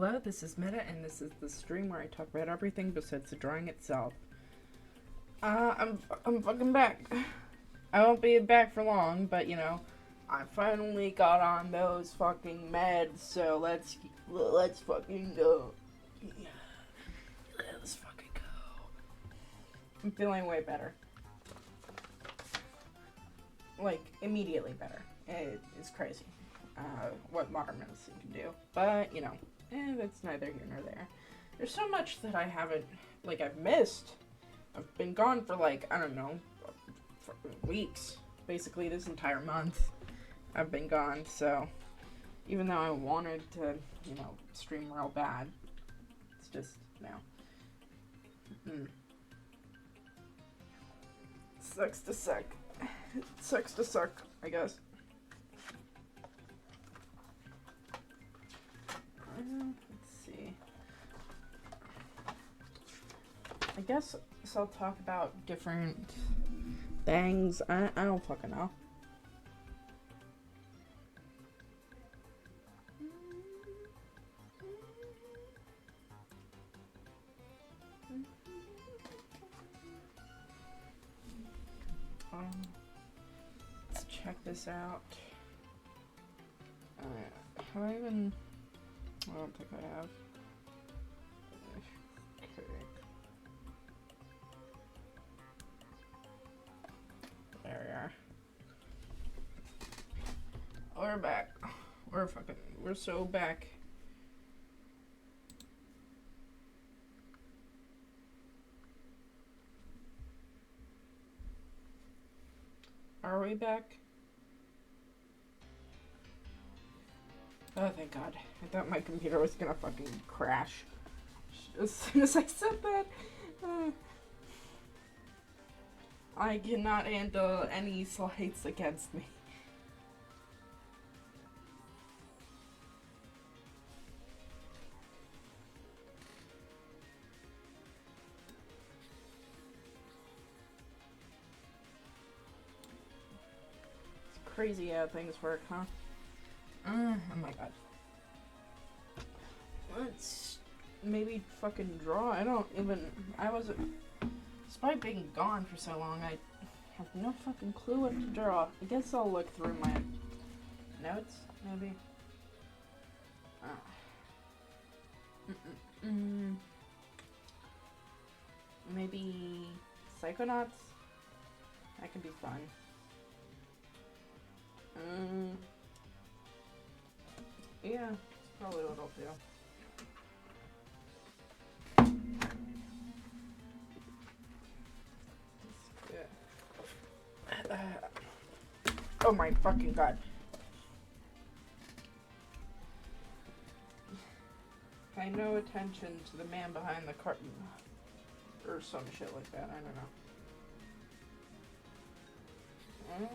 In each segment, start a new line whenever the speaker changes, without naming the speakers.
Hello, this is Meta, and this is the stream where I talk about everything besides the drawing itself. I'm fucking back. I won't be back for long, but you know, I finally got on those fucking meds, so let's fucking go. Yeah. Let's fucking go. I'm feeling way better. Like, immediately better. It's crazy. What modern medicine can do. But, you know, that's neither here nor there. There's so much that I haven't, like, I've missed. I've been gone for, like, I don't know, for weeks. Basically, this entire month I've been gone, so even though I wanted to, you know, stream real bad, it's just, no. Sucks to suck. It sucks to suck, I guess. Let's see. I guess I'll talk about different things. I don't fucking know. Let's check this out. Have I even... I don't think I have. Okay. There we are. We're back. We're so back. Are we back? Oh, thank God. I thought my computer was gonna fucking crash as soon as I said that. I cannot handle any slights against me. It's crazy how things work, huh? Oh my God. Let's maybe fucking draw. Despite being gone for so long, I have no fucking clue what to draw. I guess I'll look through my notes, maybe. Maybe Psychonauts? That could be fun. Yeah, that's probably what I'll do. Oh my fucking God. Pay no attention to the man behind the curtain. Or some shit like that, I don't know.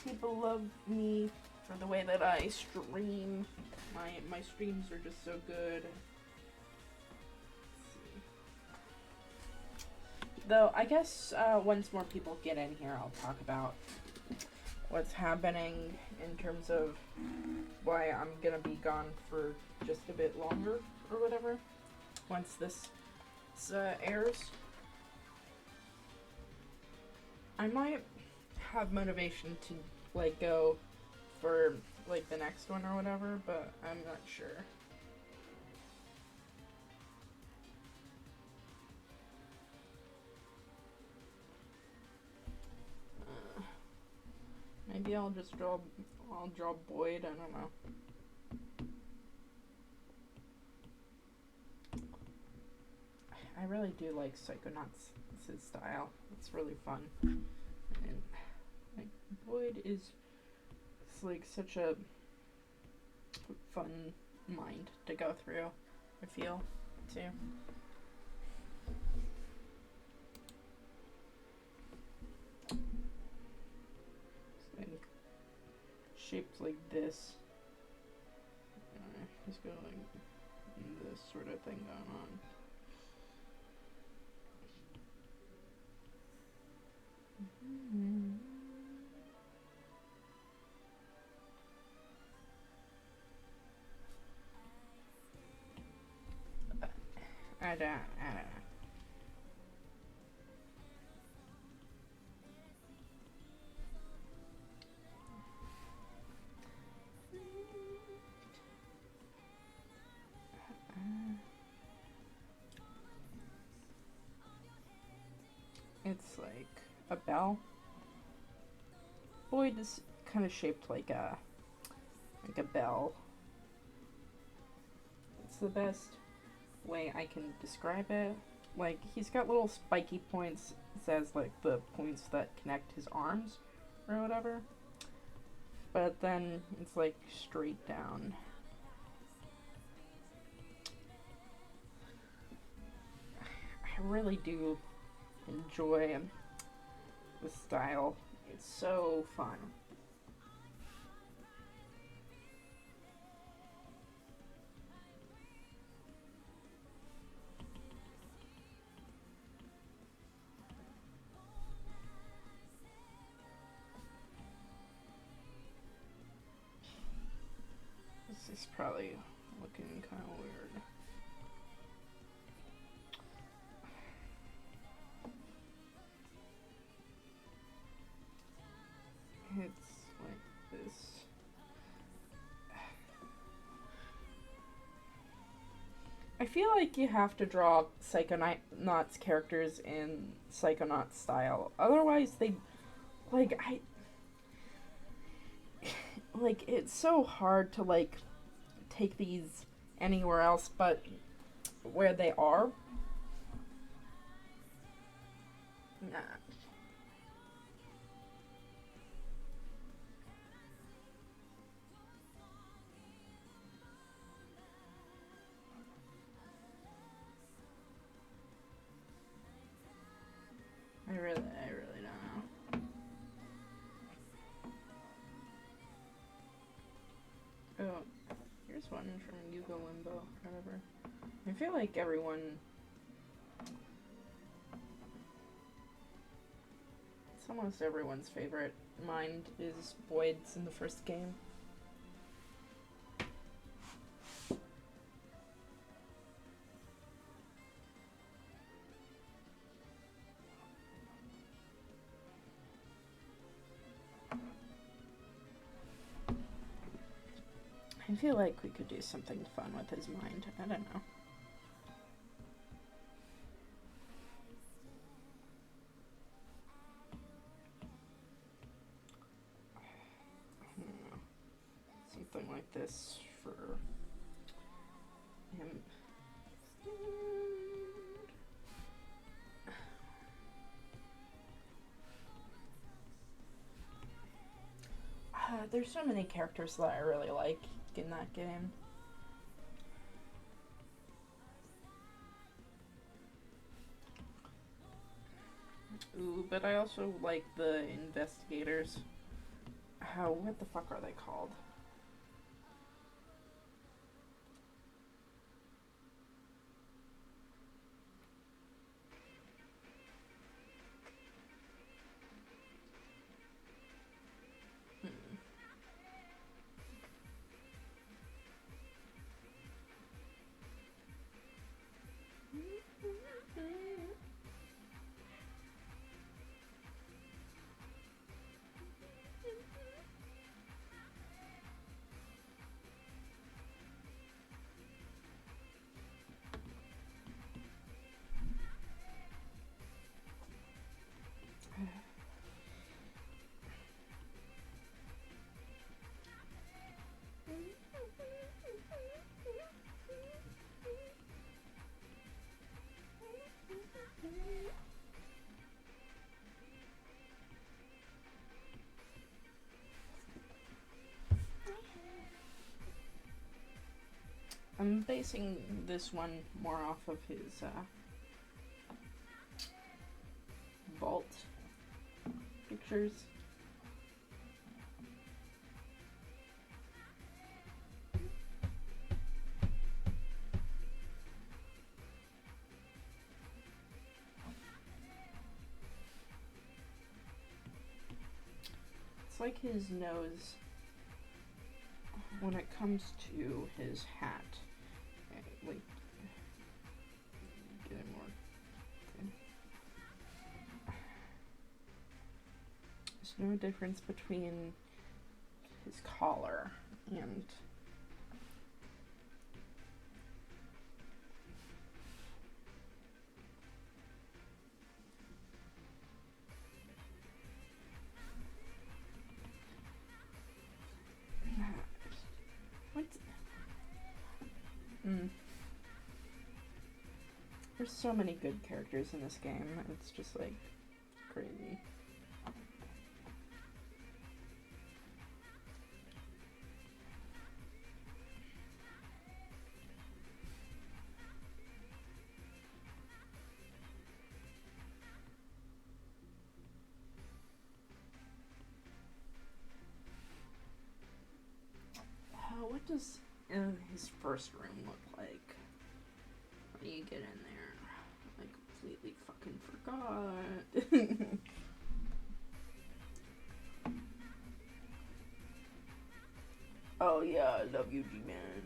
People love me for the way that I stream. My streams are just so good. Though, I guess once more people get in here, I'll talk about what's happening in terms of why I'm gonna be gone for just a bit longer or whatever. Once this airs, I might have motivation to like go for like the next one or whatever, but I'm not sure. Maybe I'll draw Boyd, I don't know. I really do like Psychonauts. It's his style. It's really fun. And like Boyd is like such a fun mind to go through, I feel, too. Shaped like this. He's got like this sort of thing going on. I don't know. It's like a bell. Boyd is kind of shaped like a bell. It's the best way I can describe it. Like, he's got little spiky points. It says like the points that connect his arms or whatever. But then it's like straight down. I really do enjoy the style. It's so fun. This is probably looking kind of weird. It's like this. I feel like you have to draw Psychonauts characters in Psychonauts style. Otherwise, they, like, like, it's so hard to, like, take these anywhere else but where they are. Nah. I really don't know. Oh, here's one from Yugo Limbo, whatever. I feel like everyone... It's almost everyone's favorite. Mine is Boyd's in the first game. I feel like we could do something fun with his mind. I don't know. Something like this for him. There's so many characters that I really like in that game. Ooh, but I also like the investigators. What the fuck are they called? I'm basing this one more off of his vault pictures. It's like his nose when it comes to his hat. Like, There's no difference between his collar and what's there's so many good characters in this game. It's just like crazy. What does his first room look like? How do you get in there? I completely fucking forgot. Oh yeah, I love you, G-Man.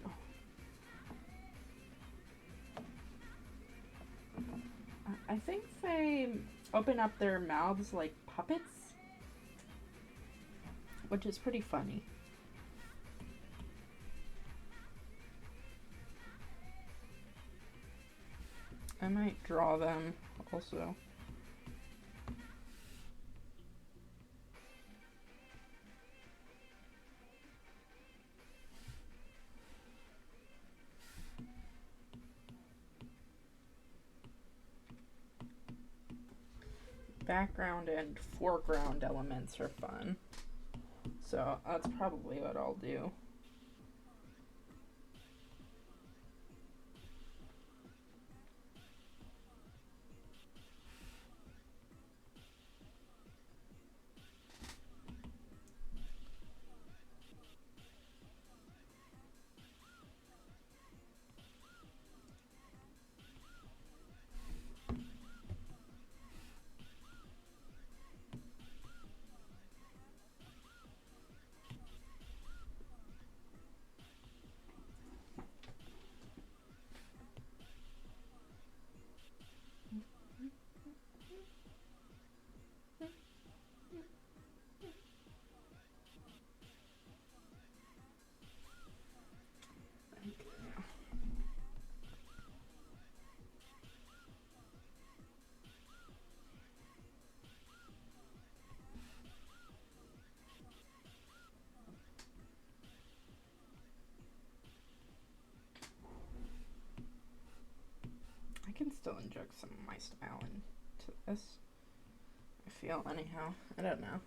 I think they open up their mouths like puppets, which is pretty funny. I might draw them also. Background and foreground elements are fun, so that's probably what I'll do. I can still inject some of my style into this. I feel anyhow. I don't know.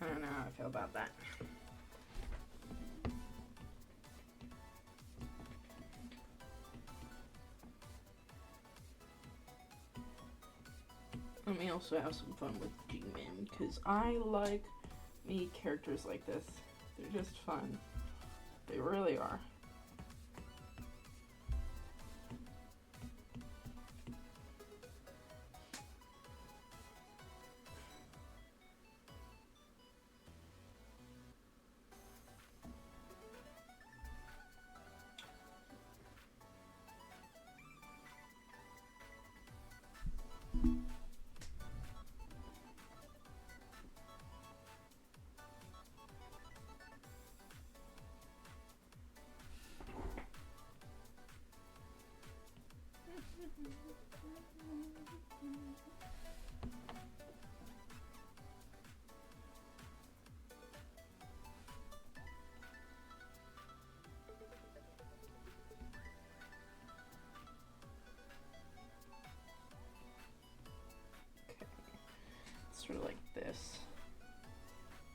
I don't know how I feel about that. Let me also have some fun with G-Man, because I like me characters like this. They're just fun. They really are.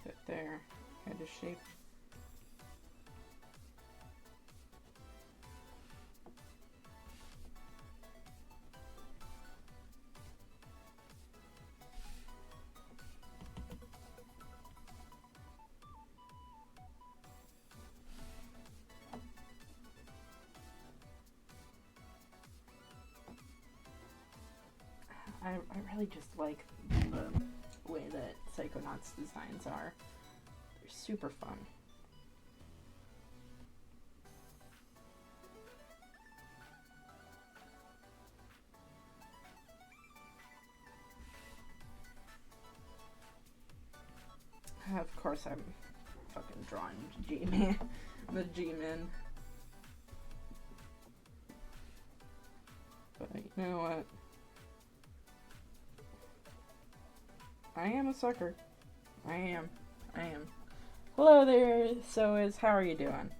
Fit their head is shape. I really just like the way that Psychonauts designs are. They're super fun. Of course, I'm fucking drawing G-Man. The G-Men. But you know what? I am a sucker. I am. Hello there, how are you doing?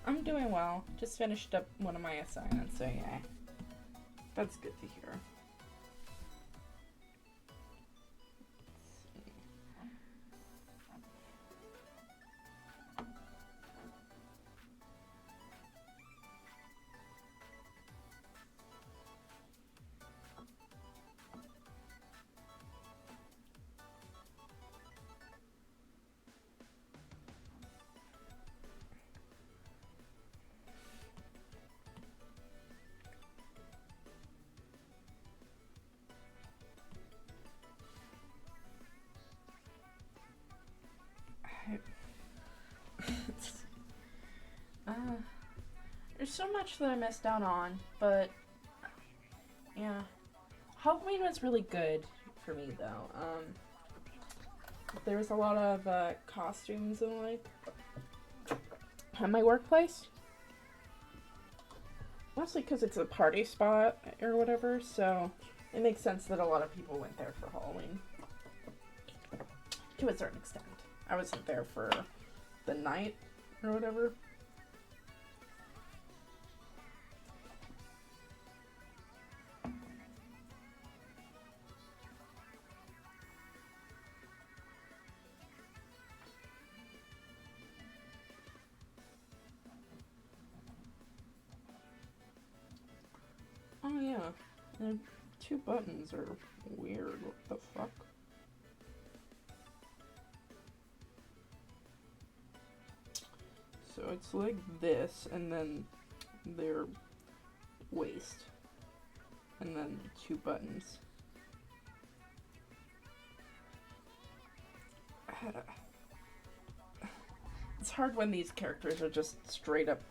I'm doing well. Just finished up one of my assignments, so yeah. That's good to hear. There's so much that I missed out on, but yeah. Halloween was really good for me though. There was a lot of costumes and like at my workplace. Mostly because it's a party spot or whatever, so it makes sense that a lot of people went there for Halloween. To a certain extent. I wasn't there for the night or whatever. Oh yeah, the 2 buttons are weird. What the fuck? So it's like this, and then their waist, and then 2 buttons. It's hard when these characters are just straight up.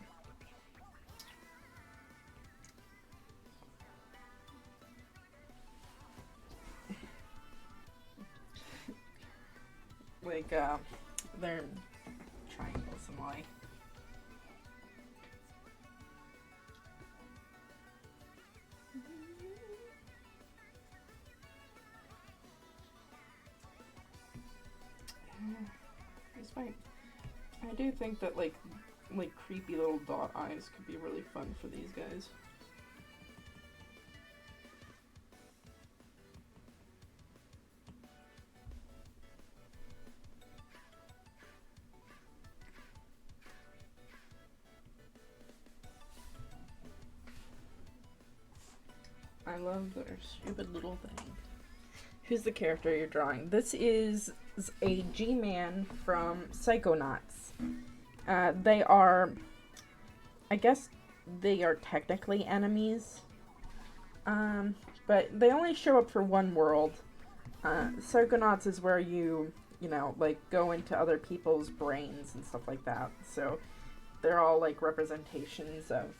Like, they're triangles and like. Despite, I do think that like creepy little dot eyes could be really fun for these guys. I love their stupid little thing. Who's the character you're drawing? This is a G-Man from Psychonauts. They are, I guess they are technically enemies, but they only show up for one world. Psychonauts is where you know, like go into other people's brains and stuff like that. So they're all like representations of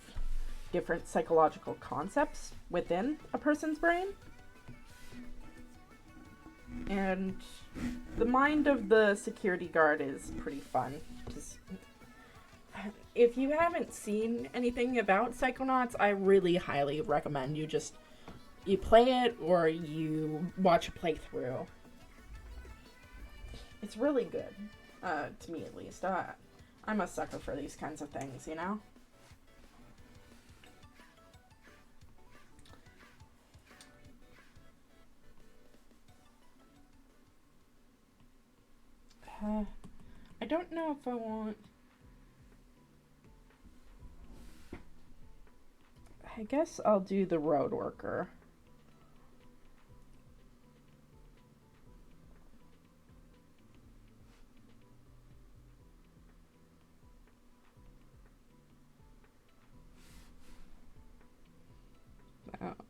different psychological concepts within a person's brain. And the mind of the security guard is pretty fun. Just, if you haven't seen anything about Psychonauts, I really highly recommend you play it or you watch a playthrough. It's really good, to me at least. I'm a sucker for these kinds of things, you know? I don't know if I want... I guess I'll do the road worker.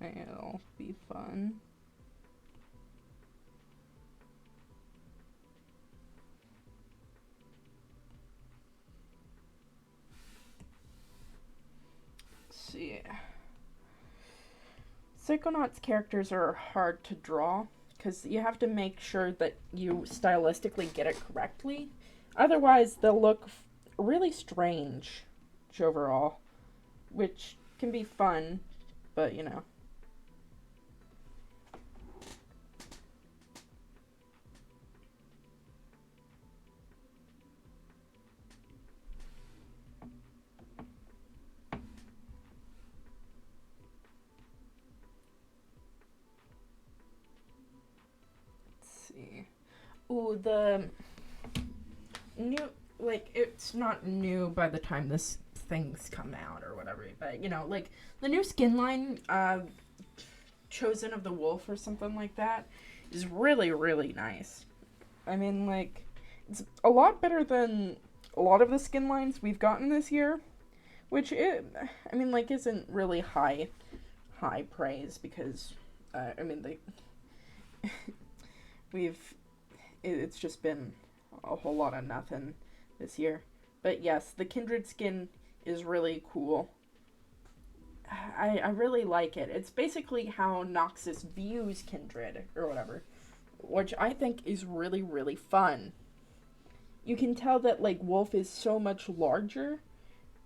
That'll be fun. Let's see. Psychonauts characters are hard to draw because you have to make sure that you stylistically get it correctly. Otherwise, they'll look really strange overall, which can be fun, but you know. Ooh, the new, like, it's not new by the time this thing's come out or whatever, but, you know, like, the new skin line, Chosen of the Wolf or something like that, is really, really nice. I mean, like, it's a lot better than a lot of the skin lines we've gotten this year, which, I mean, like, isn't really high praise because, I mean, it's just been a whole lot of nothing this year. But yes, the Kindred skin is really cool. I really like it. It's basically how Noxus views Kindred, or whatever, which I think is really, really fun. You can tell that, like, Wolf is so much larger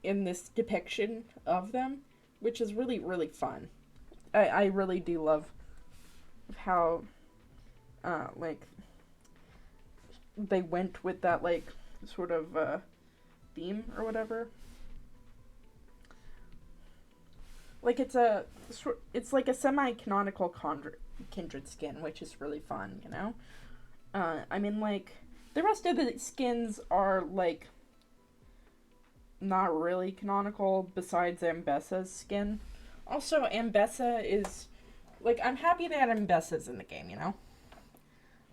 in this depiction of them, which is really, really fun. I really do love how, like, they went with that, like, sort of, theme or whatever. Like, it's like a semi-canonical Kindred skin, which is really fun, you know? I mean, like, the rest of the skins are, like, not really canonical besides Ambessa's skin. Also, Ambessa is, like, I'm happy that Ambessa's in the game, you know?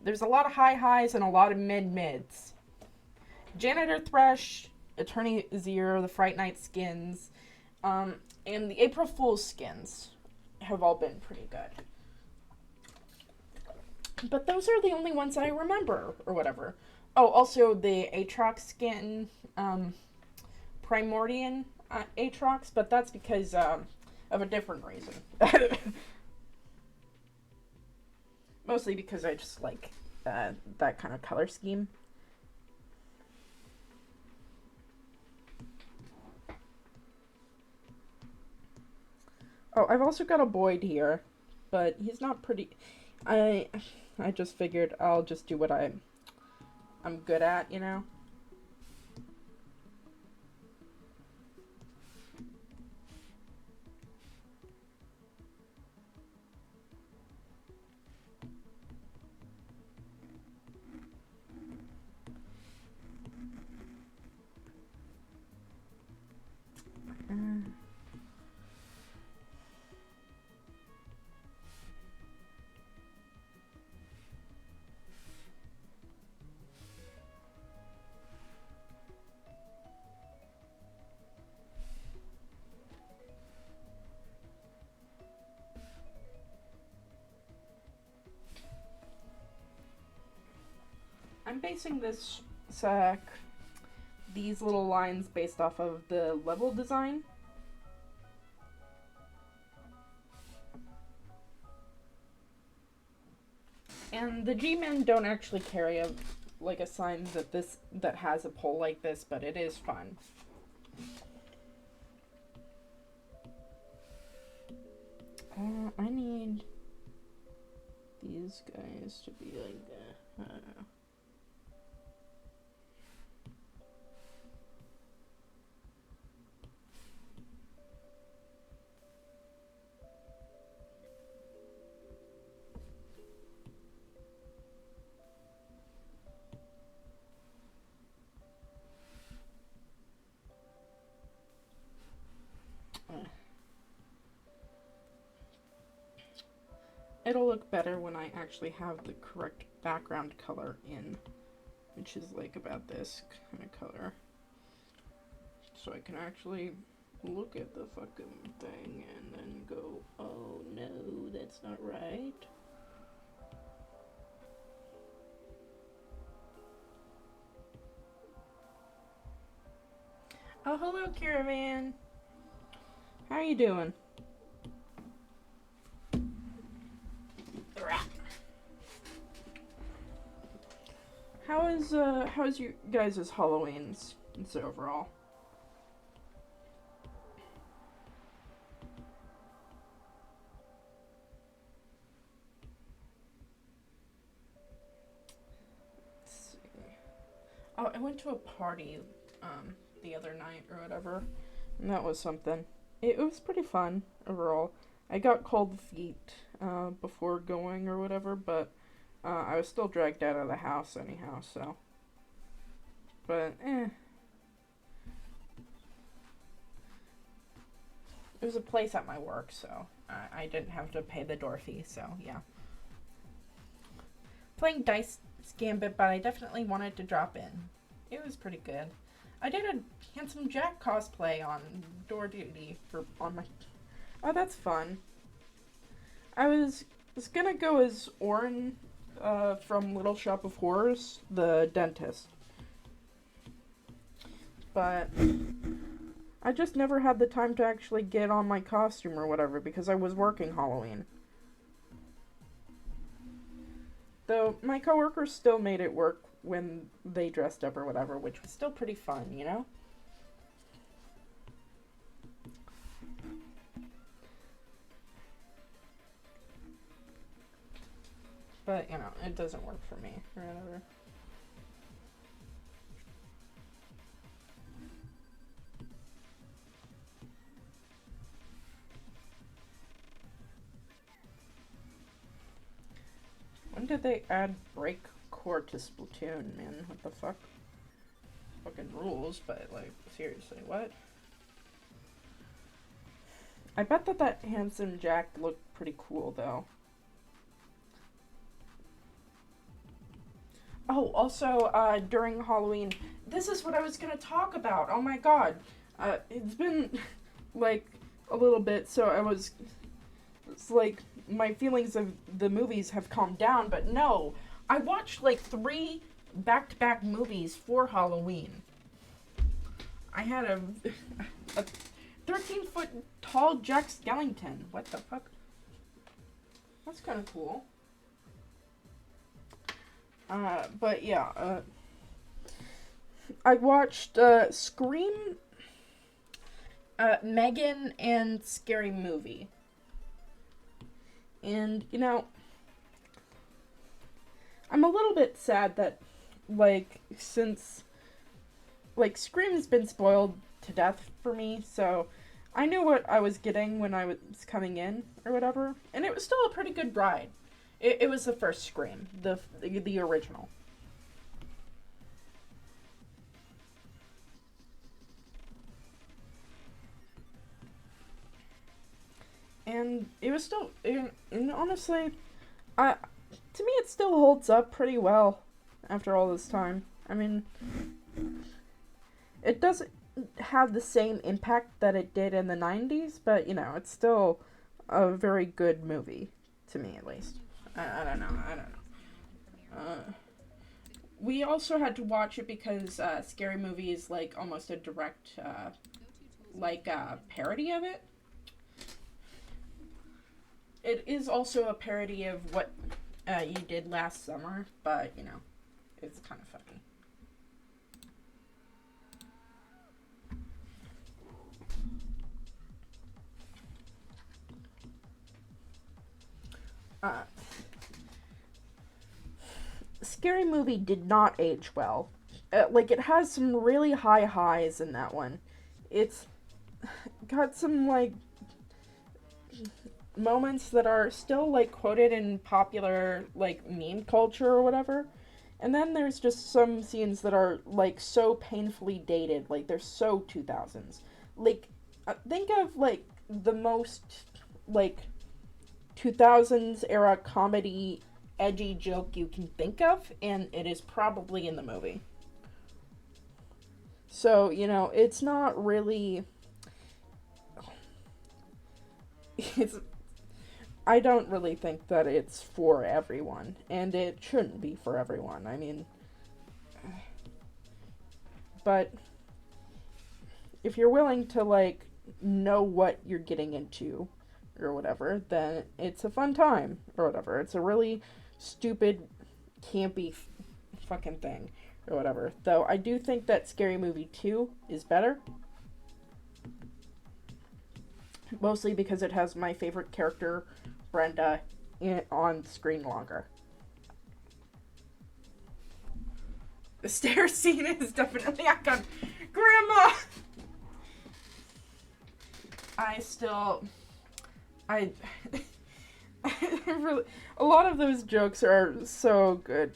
There's a lot of high highs and a lot of mid-mids. Janitor Thresh, Attorney Zero, the Fright Night skins, and the April Fool's skins have all been pretty good. But those are the only ones I remember, or whatever. Oh, also the Aatrox skin, Primordian Aatrox, but that's because of a different reason. Mostly because I just like that kind of color scheme. Oh, I've also got a Boyd here, but he's not pretty. I just figured I'll just do what I'm good at, you know? I'm basing these little lines based off of the level design. And the G-Men don't actually carry a sign that has a pole like this, but it is fun. I need these guys to be like that. I don't know. It'll look better when I actually have the correct background color in, which is like about this kind of color. So I can actually look at the fucking thing and then go, oh no, that's not right. Oh, hello, Caravan. How are you doing? How's your guys' Halloween's overall? Let's see. Oh, I went to a party the other night or whatever, and that was something. It was pretty fun overall. I got cold feet before going or whatever, but I was still dragged out of the house anyhow, so. But, It was a place at my work, so I didn't have to pay the door fee, so yeah. Playing Dice Gambit, but I definitely wanted to drop in. It was pretty good. I did a Handsome Jack cosplay on door duty on my... Oh, that's fun. I was gonna go as Orin from Little Shop of Horrors, the dentist. But I just never had the time to actually get on my costume or whatever because I was working Halloween. Though my coworkers still made it work when they dressed up or whatever, which was still pretty fun, you know? But, you know, it doesn't work for me or whatever. When did they add breakcore to Splatoon, man? What the fuck? Fucking rules, but, like, seriously, what? I bet that Handsome Jack looked pretty cool, though. Oh, also, during Halloween, this is what I was gonna talk about. Oh my god. It's been, like, a little bit, so it's like, my feelings of the movies have calmed down, but no. I watched, like, 3 back-to-back movies for Halloween. I had a 13-foot tall Jack Skellington. What the fuck? That's kind of cool. But yeah, I watched, Scream, Megan, and Scary Movie. And, you know, I'm a little bit sad that, like, since, like, Scream has been spoiled to death for me, so I knew what I was getting when I was coming in, or whatever, and it was still a pretty good ride. It was the first Scream, the original. And it was still, and honestly, to me it still holds up pretty well after all this time. I mean, it doesn't have the same impact that it did in the 90s, but, you know, it's still a very good movie, to me at least. I don't know. We also had to watch it because Scary Movie is like almost a direct parody of it. It is also a parody of what You did last summer, but, you know, it's kind of funny. Scary Movie did not age well. Like, it has some really high highs in that one. It's got some, like, moments that are still, like, quoted in popular, like, meme culture or whatever. And then there's just some scenes that are, like, so painfully dated. Like, they're so 2000s. Like, think of, like, the most, like, 2000s era comedy edgy joke you can think of, and it is probably in the movie. So, you know, it's not really. It's. I don't really think that it's for everyone, and it shouldn't be for everyone. I mean. But. If you're willing to, like, know what you're getting into, or whatever, then it's a fun time, or whatever. It's a really stupid, campy fucking thing, or whatever. Though I do think that Scary Movie 2 is better. Mostly because it has my favorite character, Brenda, on screen longer. The stairs scene is definitely iconic. Grandma! I really, a lot of those jokes are so good.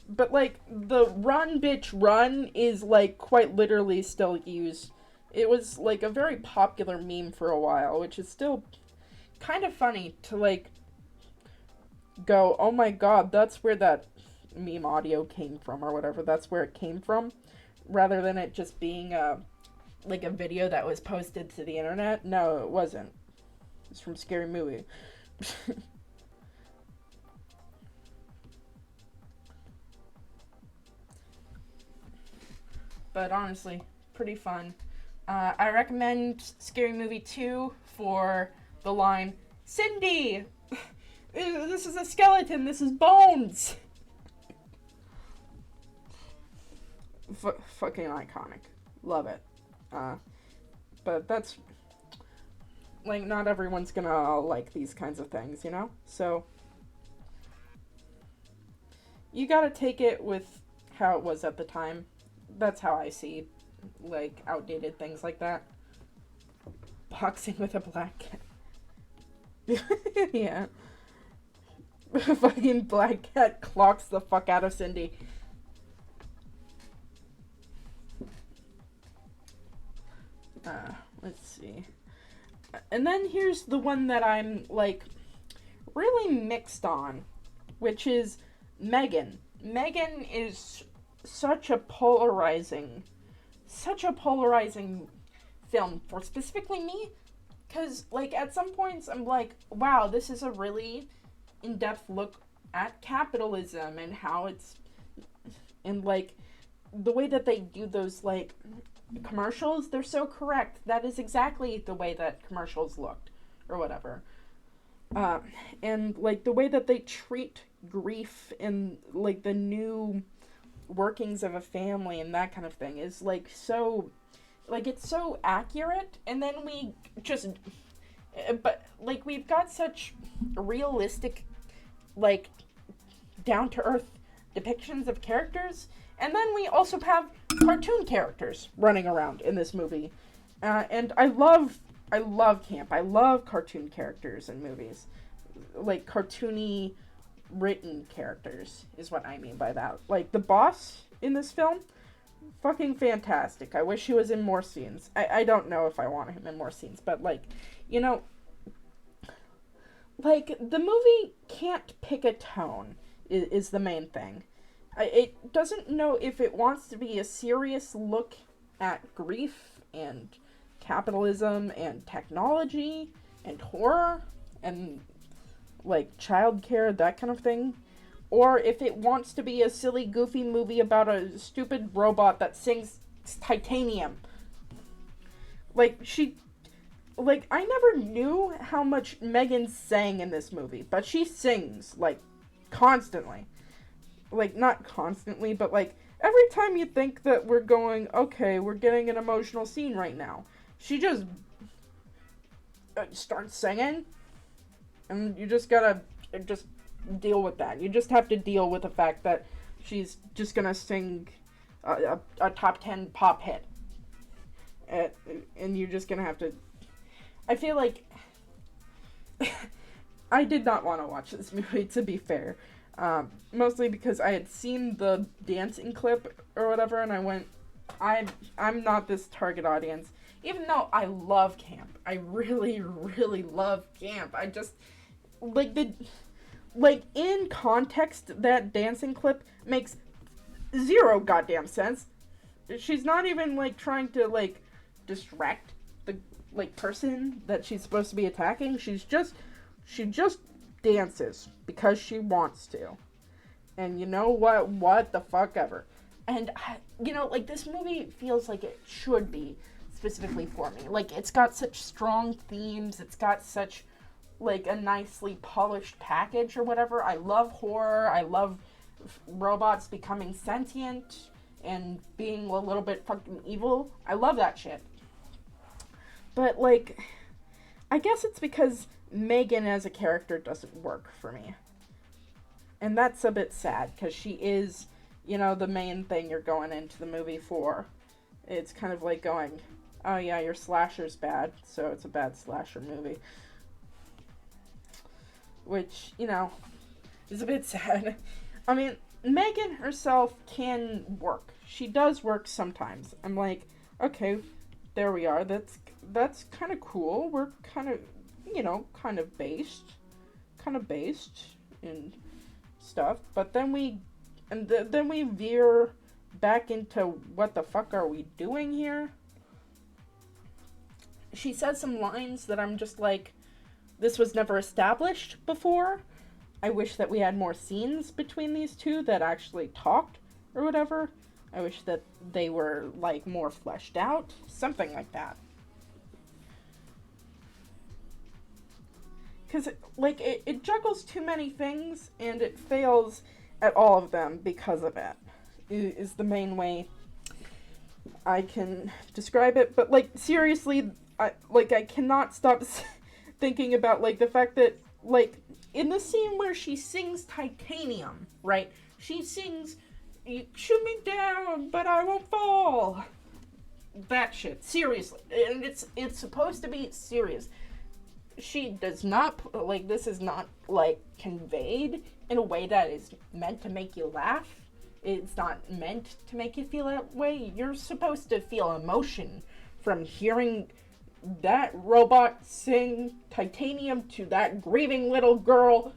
But, like, the run, bitch, run is, like, quite literally still used. It was, like, a very popular meme for a while, which is still kind of funny to, like, go, oh my god, that's where that meme audio came from, or whatever. That's where it came from. Rather than it just being, like, a video that was posted to the internet. No, it wasn't. It's from Scary Movie. But honestly, pretty fun. I recommend Scary Movie 2 for the line, Cindy! This is a skeleton, this is bones! Fucking iconic. Love it. But that's, like, not everyone's gonna like these kinds of things, you know? So, you gotta take it with how it was at the time. That's how I see, like, outdated things like that. Boxing with a black cat. Yeah. Fucking black cat clocks the fuck out of Cindy. Let's see. And then here's the one that I'm, like, really mixed on, which is Megan. Megan is such a polarizing film for specifically me, because, like, at some points I'm like, wow, this is a really in-depth look at capitalism and how it's, and, like, the way that they do those, like, commercials, they're so correct. That is exactly the way that commercials looked, or whatever. And, like, the way that they treat grief and, like, the new workings of a family and that kind of thing is, like, so, like, it's so accurate. And then we just, but, like, we've got such realistic, like, down-to-earth depictions of characters. And then we also have cartoon characters running around in this movie. And I love camp. I love cartoon characters in movies. Like, cartoony written characters is what I mean by that. Like, the boss in this film, fucking fantastic. I wish he was in more scenes. I don't know if I want him in more scenes, but, like, you know, like, the movie can't pick a tone is the main thing. It doesn't know if it wants to be a serious look at grief and capitalism and technology and horror and, like, childcare, that kind of thing, or if it wants to be a silly, goofy movie about a stupid robot that sings titanium. Like, I never knew how much Megan sang in this movie, but she sings, like, constantly. Like, not constantly, but like, every time you think that we're going, okay, we're getting an emotional scene right now, she just starts singing, and you just gotta just deal with that. You just have to deal with the fact that she's just gonna sing a top 10 pop hit. And you're just gonna have to... I feel like... I did not want to watch this movie, to be fair. Mostly because I had seen the dancing clip or whatever, and I went, I'm not this target audience. Even though I love camp. I really, really love camp. I just... Like, in context, that dancing clip makes zero goddamn sense. She's not even, like, trying to, like, distract the, like, person that she's supposed to be attacking. She just dances because she wants to. And you know what the fuck ever. And, you know, like, this movie feels like it should be specifically for me. Like, it's got such strong themes. It's got such, like, a nicely polished package or whatever. I love horror. I love robots becoming sentient and being a little bit fucking evil. I love that shit. But, like, I guess it's because Megan as a character doesn't work for me. And that's a bit sad, because she is, you know, the main thing you're going into the movie for. It's kind of like going, oh yeah, your slasher's bad, so it's a bad slasher movie. Which, you know, is a bit sad. I mean, Megan herself can work. She does work sometimes. I'm like, okay, there we are. That's kind of cool. We're kind of, you know, kind of based in stuff. But then we veer back into what the fuck are we doing here? She says some lines that I'm just like, this was never established before. I wish that we had more scenes between these two that actually talked or whatever. I wish that they were, like, more fleshed out. Something like that. Because, like, it juggles too many things, and it fails at all of them because of it. Is the main way I can describe it. But, like, seriously, I cannot stop thinking about, like, the fact that, like, in the scene where she sings Titanium, right? She sings, shoot me down, but I won't fall. That shit. Seriously. And it's supposed to be serious. She does not, like, this is not, like, conveyed in a way that is meant to make you laugh. It's not meant to make you feel that way. You're supposed to feel emotion from hearing that robot sing Titanium to that grieving little girl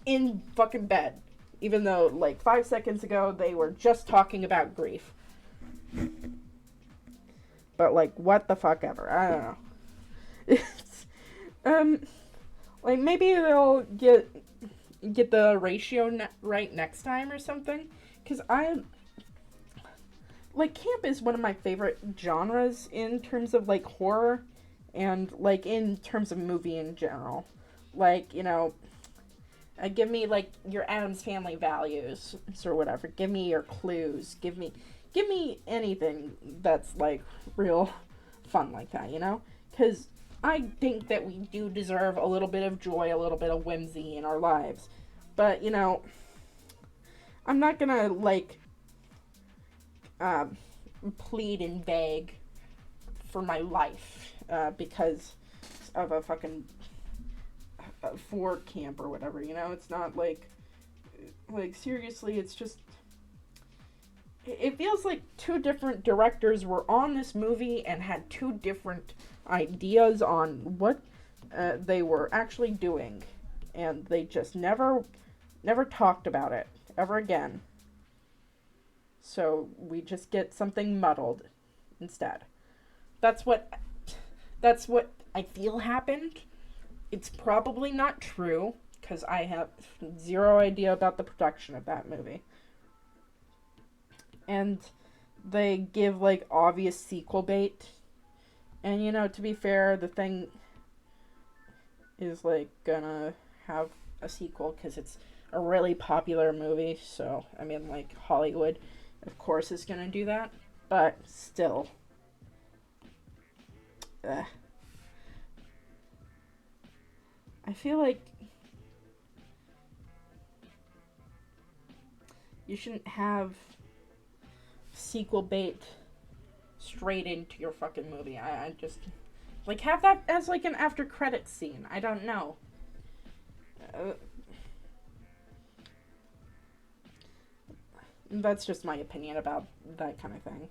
in fucking bed. Even though, like, 5 seconds ago, they were just talking about grief. But, like, what the fuck ever. I don't know. It's, like, maybe they'll get the ratio right next time or something. Because like, camp is one of my favorite genres in terms of, like, horror. And, like, in terms of movie in general. Like, you know, give me, like, your Addams Family values or whatever. Give me your Clues. Give me anything that's, like, real fun like that, you know? Because I think that we do deserve a little bit of joy, a little bit of whimsy in our lives. But, you know, I'm not gonna, like, plead and beg for my life. Because of a fucking Ford camp or whatever, you know? It's not like, seriously, it's just, it feels like two different directors were on this movie and had two different ideas on what they were actually doing, and they just never talked about it ever again. So we just get something muddled instead. That's what I feel happened. It's probably not true, because I have zero idea about the production of that movie. And they give, like, obvious sequel bait. And, you know, to be fair, the thing is, like, gonna have a sequel, because it's a really popular movie, so I mean, like, Hollywood, of course, is gonna do that, but still, ugh. I feel like you shouldn't have sequel bait straight into your fucking movie. I just, like, have that as, like, an after credits scene. I don't know. That's just my opinion about that kind of thing.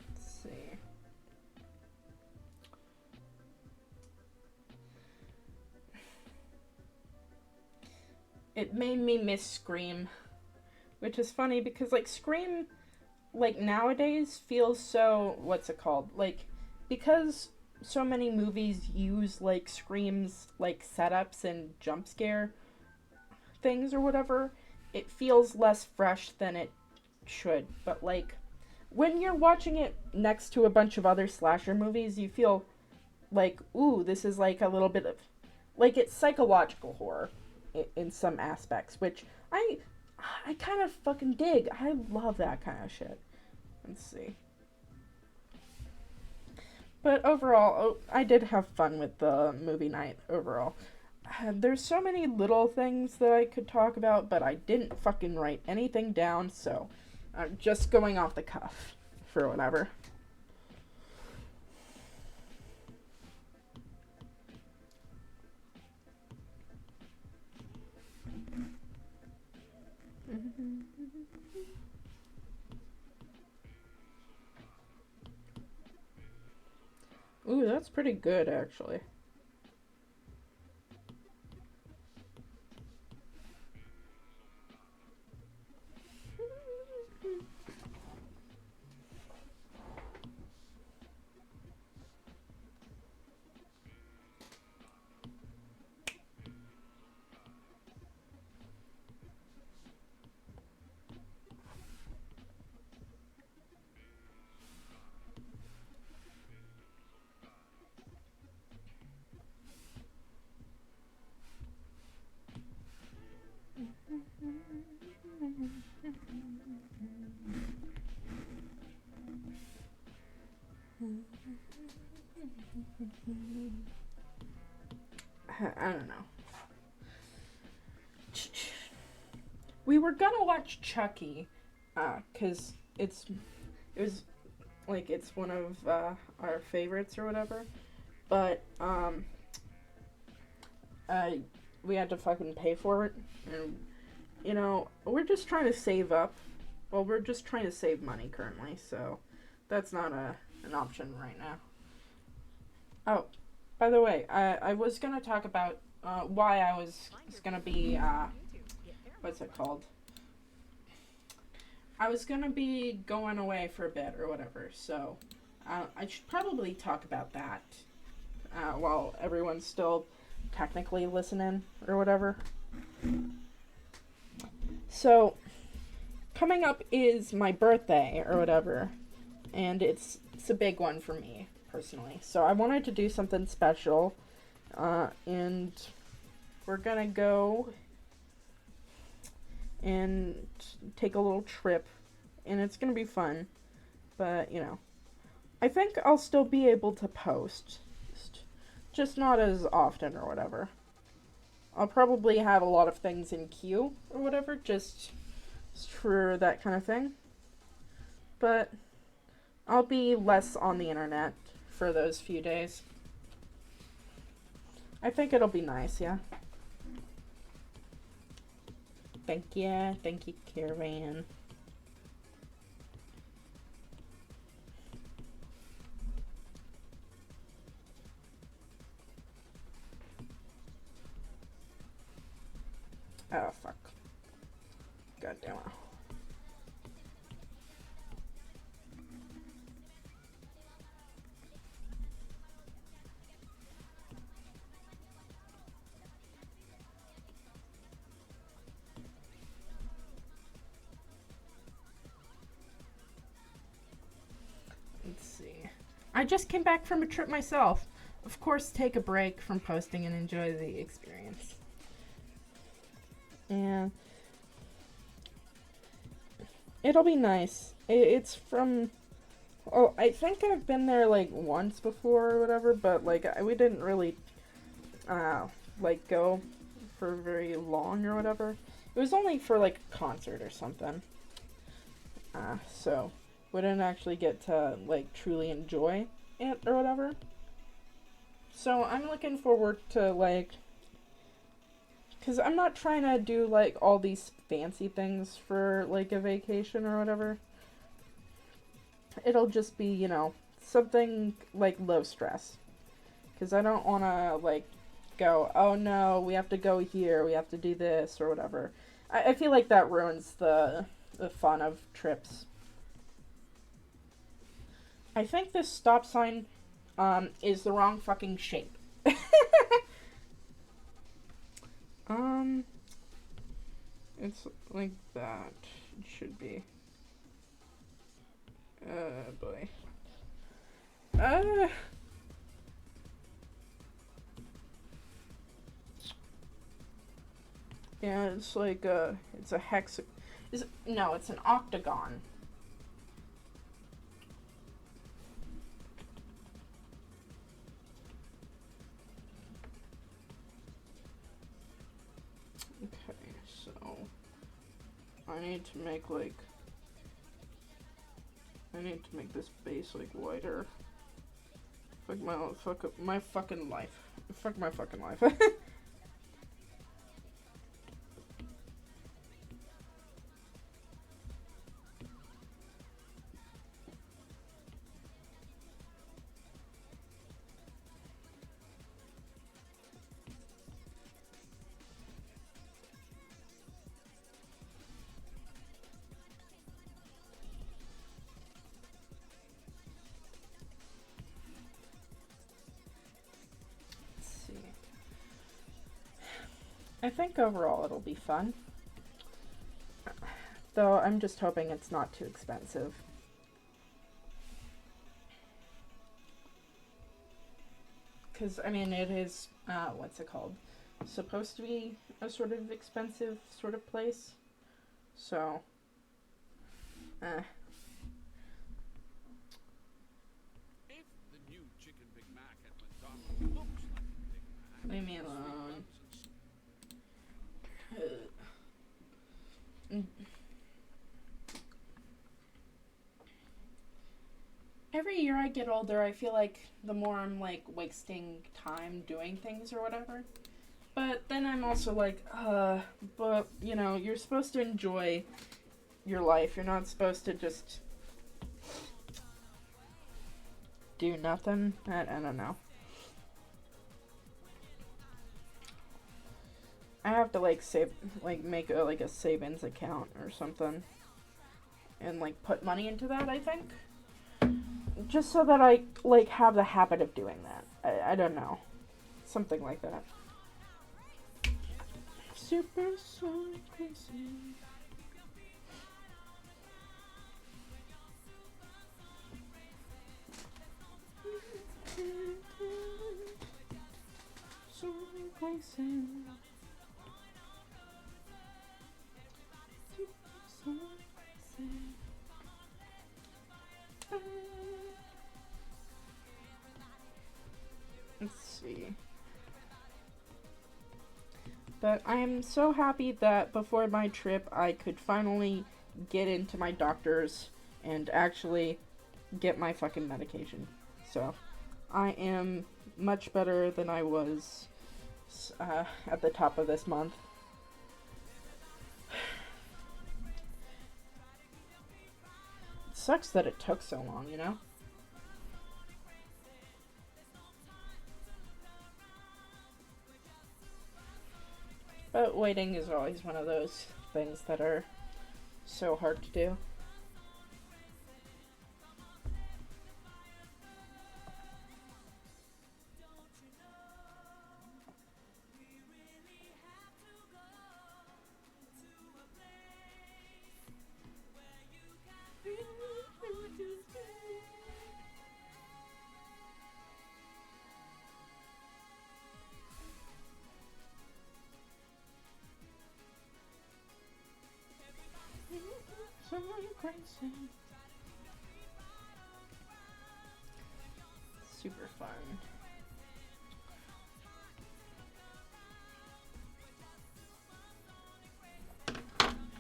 Let's see. It made me miss Scream, which is funny because, like, Scream, like, nowadays feels so, what's it called? Like, because so many movies use, like, Scream's, like, setups and jump scare things or whatever, it feels less fresh than it should. But, like, when you're watching it next to a bunch of other slasher movies, you feel like, ooh, this is, like, a little bit of, like, it's psychological horror in some aspects, which I kind of fucking dig. I love that kind of shit. Let's see. But overall, I did have fun with the movie night overall. There's so many little things that I could talk about, but I didn't fucking write anything down, so I'm just going off the cuff for whatever. Ooh, that's pretty good, actually. I don't know. We were gonna watch Chucky, cause it was like it's one of our favorites or whatever, but we had to fucking pay for it, and you know we're just trying to save up. Well, we're just trying to save money currently, so that's not an option right now. Oh, by the way, I was gonna talk about why I was gonna be what's it called? I was gonna be going away for a bit or whatever, so I should probably talk about that while everyone's still technically listening or whatever. So, coming up is my birthday or whatever, and it's a big one for me personally. So I wanted to do something special, and we're gonna go and take a little trip, and it's gonna be fun. But you know, I think I'll still be able to post, just not as often or whatever. I'll probably have a lot of things in queue or whatever, just for that kind of thing. But I'll be less on the internet for those few days. I think it'll be nice, yeah. Thank you, Caravan. Oh, fuck. God damn it. Let's see. I just came back from a trip myself. Of course, take a break from posting and enjoy the experience. And it'll be nice. It's from... Oh, I think I've been there, like, once before or whatever, but, like, we didn't really, like, go for very long or whatever. It was only for, like, a concert or something. So we didn't actually get to, like, truly enjoy it or whatever. So I'm looking forward to, like... Because I'm not trying to do, like, all these fancy things for, like, a vacation or whatever. It'll just be, you know, something, like, low stress. Because I don't want to, like, go, oh no, we have to go here, we have to do this, or whatever. I feel like that ruins the fun of trips. I think this stop sign, is the wrong fucking shape. It's like that. It should be. Boy. Yeah, it's like it's a no, it's an octagon. Okay, so I need to make this base like whiter. Fuck my fucking life. Fuck my fucking life. I think overall it'll be fun. Though I'm just hoping it's not too expensive. Because, I mean, it is, what's it called? Supposed to be a sort of expensive sort of place. So,
If the new Chicken Big Mac at McDonald's looks like a Big Mac,
leave me alone. Every year I get older, I feel like the more I'm, like, wasting time doing things or whatever. But then I'm also like, but, you know, you're supposed to enjoy your life. You're not supposed to just do nothing. I don't know. I have to, like, make a savings account or something. And, like, put money into that, I think. Just so that I, like, have the habit of doing that. I don't know. Something like that. Super crazy. So crazy. Let's see. But I am so happy that before my trip I could finally get into my doctor's and actually get my fucking medication. So I am much better than I was at the top of this month. It sucks that it took so long, you know? But waiting is always one of those things that are so hard to do. Crazy. Super fun.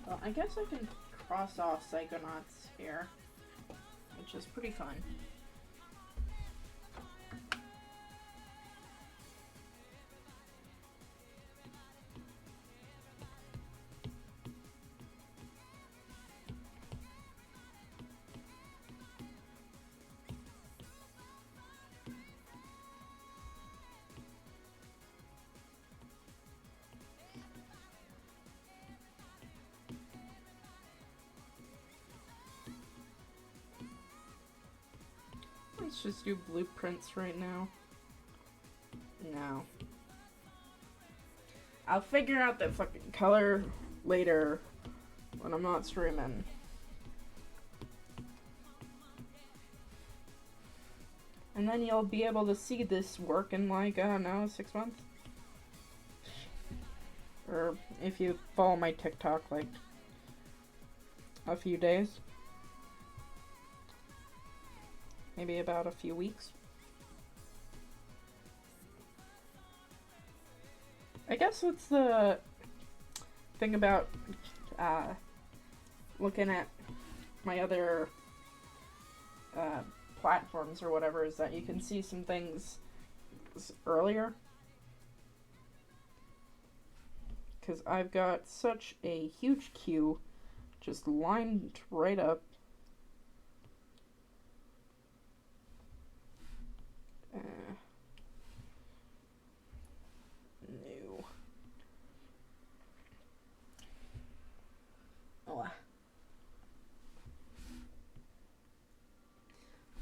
Well, I guess I can cross off Psychonauts here, which is pretty fun. Let's just do blueprints right now. No. I'll figure out the fucking color later when I'm not streaming. And then you'll be able to see this work in like, I don't know, 6 months? Or if you follow my TikTok, like a few days. Maybe about a few weeks. I guess what's the thing about looking at my other platforms or whatever is that you can see some things earlier. Because I've got such a huge queue just lined right up. No. Oh.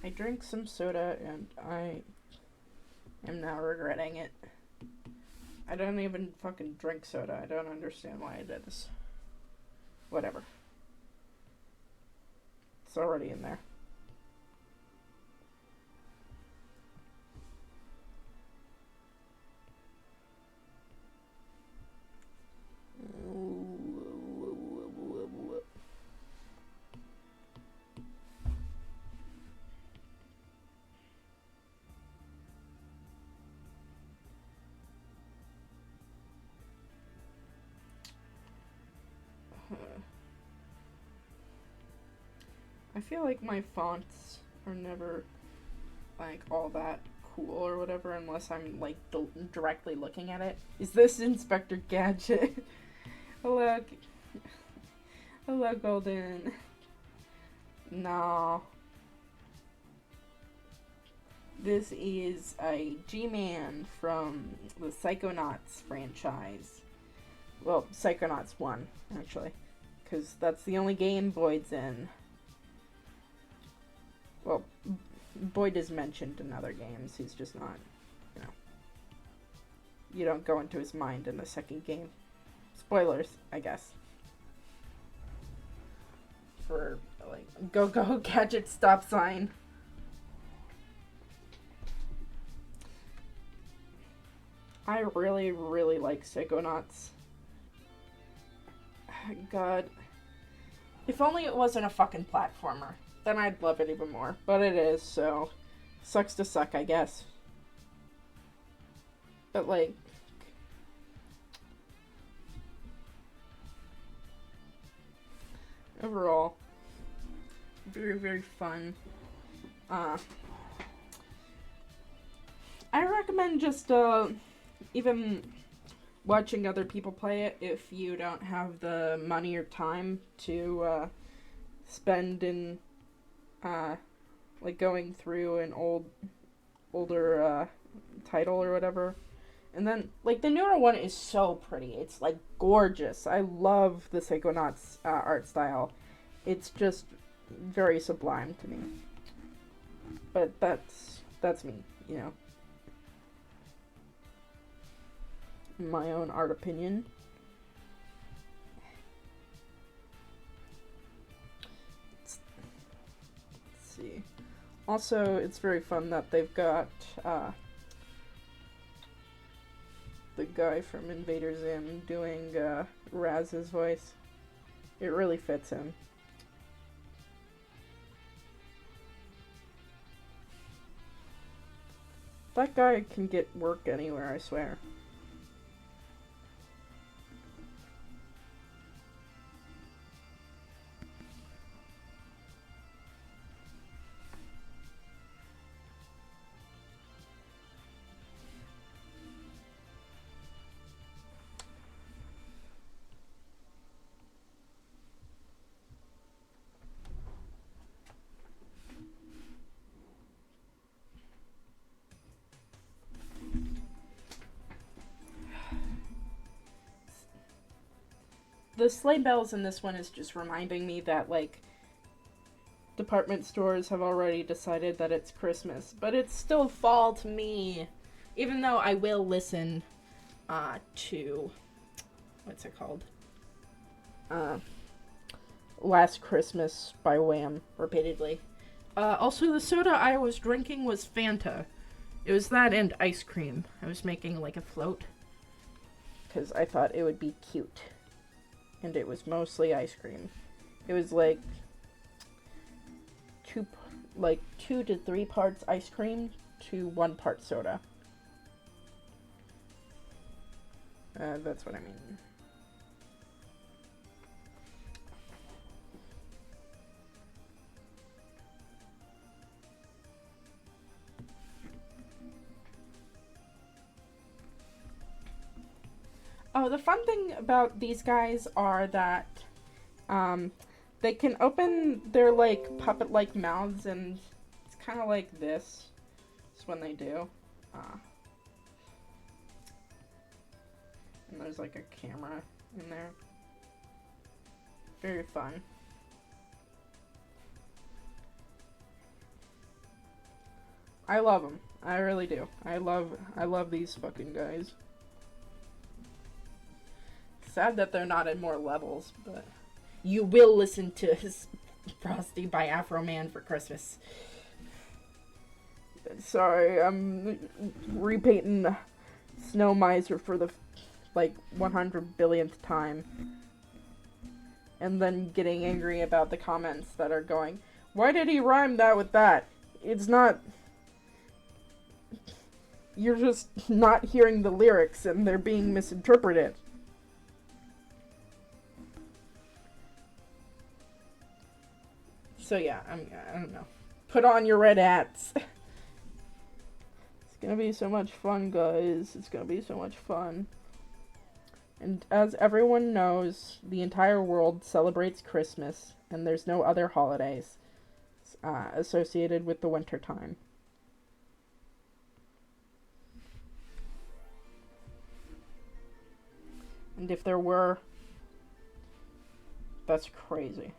I drank some soda and I am now regretting it. I don't even fucking drink soda. I don't understand why I did this. Whatever. It's already in there. I feel like my fonts are never like all that cool or whatever unless I'm like directly looking at it. Is this Inspector Gadget? Hello, hello, Golden. No. This is a G-Man from the Psychonauts franchise. Well, Psychonauts 1, actually. Because that's the only game Boyd's in. Well, Boyd is mentioned in other games. He's just not, you know. You don't go into his mind in the second game. Spoilers, I guess. For, like, go gadget stop sign. I really, really like Psychonauts. God. If only it wasn't a fucking platformer. Then I'd love it even more. But it is, so sucks to suck, I guess. But, like, overall, very, very fun. I recommend just, even watching other people play it if you don't have the money or time to, spend in like going through an older title or whatever And then, like, the newer one is so pretty. It's, like, gorgeous. I love the Psychonauts art style. It's just very sublime to me. But that's me, you know. My own art opinion. Let's see. Also, it's very fun that they've got the guy from Invader Zim doing Raz's voice. It really fits him. That guy can get work anywhere, I swear. The sleigh bells in this one is just reminding me that, like, department stores have already decided that it's Christmas, but it's still fall to me. Even though I will listen to, what's it called? Last Christmas by Wham repeatedly. Also, the soda I was drinking was Fanta. It was that and ice cream. I was making, like, a float, because I thought it would be cute. And it was mostly ice cream. It was like 2 to 3 parts ice cream to 1 part soda. That's what I mean. Oh, the fun thing about these guys are that they can open their, like, puppet-like mouths, and it's kind of like this. It's when they do. And there's, like, a camera in there. Very fun. I love them. I really do. I love these fucking guys. Sad that they're not in more levels, but you will listen to Frosty by Afro Man for Christmas. Sorry, I'm repainting Snow Miser for the, like, 100 billionth time. And then getting angry about the comments that are going, why did he rhyme that with that? It's not... You're just not hearing the lyrics and they're being misinterpreted. So yeah, I don't know. Put on your red hats. It's gonna be so much fun, guys. It's gonna be so much fun. And as everyone knows, the entire world celebrates Christmas, and there's no other holidays associated with the winter time. And if there were, that's crazy.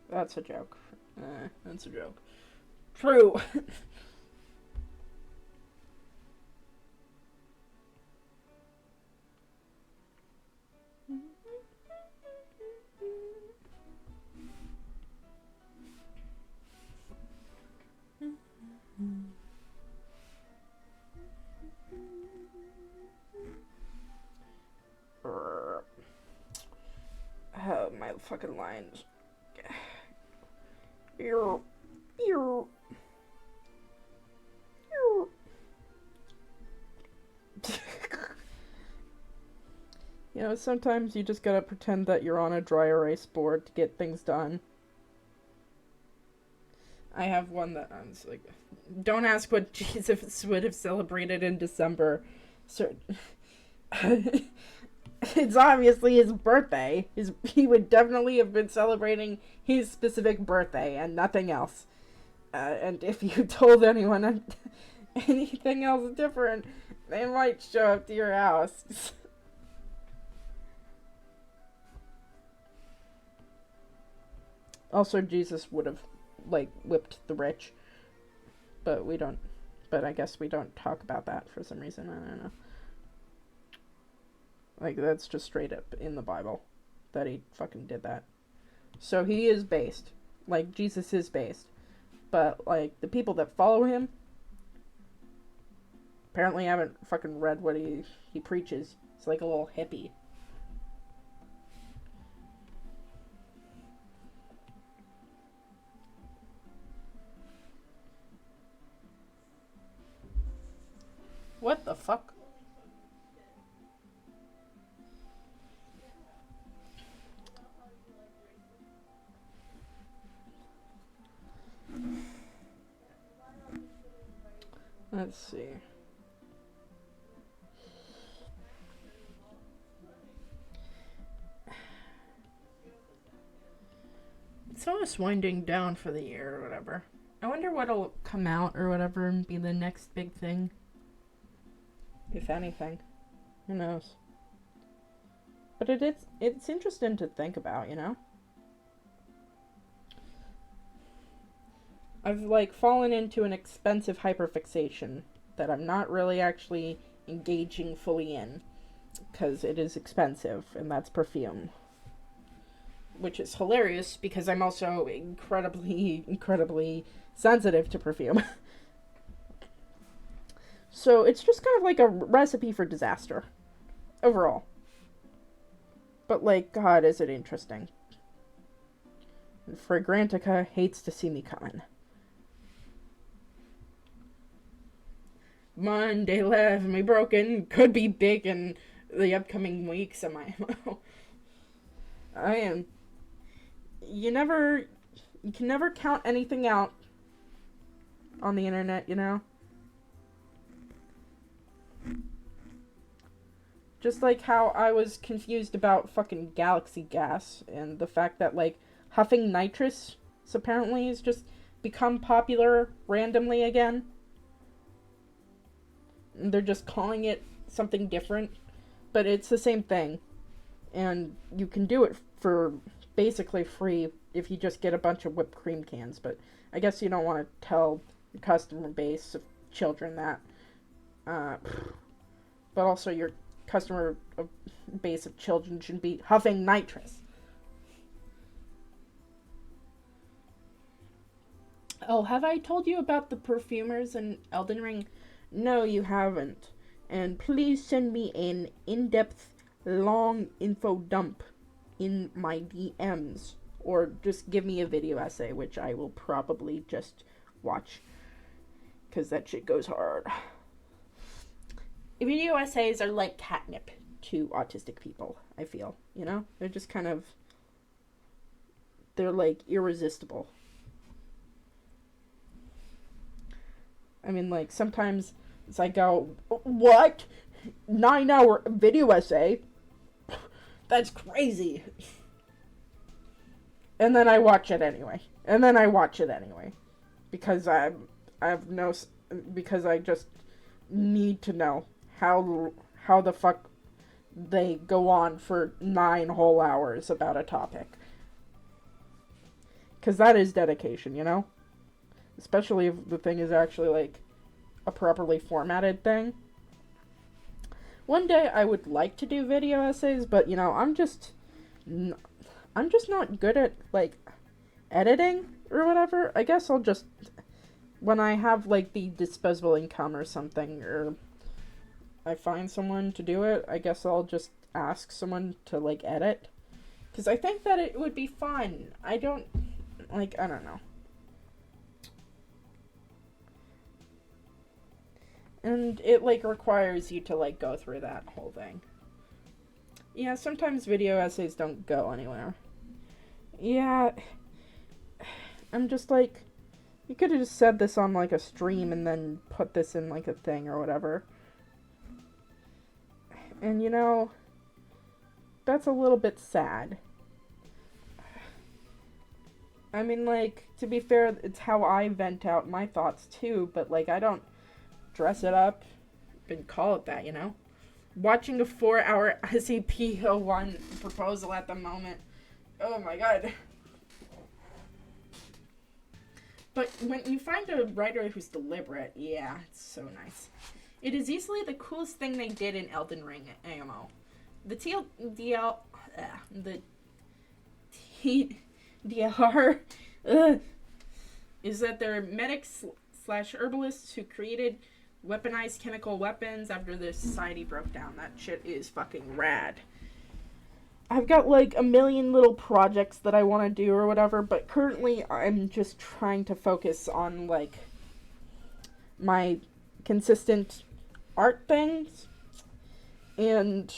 That's a joke. That's a joke. True. Oh, my fucking lines. You know, sometimes you just gotta pretend that you're on a dry erase board to get things done. I have one that I'm like, don't ask what Jesus would have celebrated in December. So, it's obviously his birthday. He would definitely have been celebrating his specific birthday and nothing else. And if you told anyone anything else different, they might show up to your house. Also, Jesus would have, like, whipped the rich. But we don't, but I guess we don't talk about that for some reason. I don't know. Like, that's just straight up in the Bible that he fucking did that. So he is based. Like, Jesus is based. But, like, the people that follow him apparently haven't fucking read what he preaches. It's like a little hippie. What the fuck? Let's see. It's almost winding down for the year or whatever. I wonder what'll come out or whatever and be the next big thing. If anything. Who knows? But it's interesting to think about, you know? I've, like, fallen into an expensive hyperfixation that I'm not really actually engaging fully in. Because it is expensive, and that's perfume. Which is hilarious, because I'm also incredibly sensitive to perfume. So it's just kind of like a recipe for disaster. Overall. But, like, God, is it interesting. And Fragrantica hates to see me coming. Monday left me broken. Could be big in the upcoming weeks of my MO. I am. You can never count anything out on the internet, you know? Just like how I was confused about fucking galaxy gas and the fact that, like, huffing nitrous apparently has just become popular randomly again. And they're just calling it something different, but it's the same thing. And you can do it for basically free if you just get a bunch of whipped cream cans, but I guess you don't want to tell your customer base of children that. But also your customer base of children shouldn't be huffing nitrous. Oh, have I told you about the perfumers in Elden Ring? No, you haven't. And please send me an in-depth, long info dump in my DMs. Or just give me a video essay, which I will probably just watch. Because that shit goes hard. Video essays are like catnip to autistic people, I feel. You know? They're just kind of... They're, like, irresistible. I mean, like, sometimes it's like, go, what? 9-hour video essay? That's crazy. And then I watch it anyway. Because because I just need to know how the fuck they go on for 9 whole hours about a topic. Because that is dedication, you know? Especially if the thing is actually, like, a properly formatted thing. One day I would like to do video essays, but, you know, I'm just not good at, like, editing or whatever. I guess I'll just, when I have, like, the disposable income or something, or I find someone to do it, I guess I'll just ask someone to, like, edit. Because I think that it would be fun. I don't know. And it, like, requires you to, like, go through that whole thing. Yeah, sometimes video essays don't go anywhere. Yeah, I'm just like, you could have just said this on, like, a stream and then put this in, like, a thing or whatever. And, you know, that's a little bit sad. I mean, like, to be fair, it's how I vent out my thoughts, too, but, like, I don't dress it up and call it that, you know? Watching a 4-hour SCP-01 proposal at the moment. Oh my god. But when you find a writer who's deliberate, yeah, it's so nice. It is easily the coolest thing they did in Elden Ring AMO. The DLR is that they're medics / herbalists who created weaponized chemical weapons after the society broke down. That shit is fucking rad. I've got like a million little projects that I want to do or whatever, but currently I'm just trying to focus on like my consistent art things and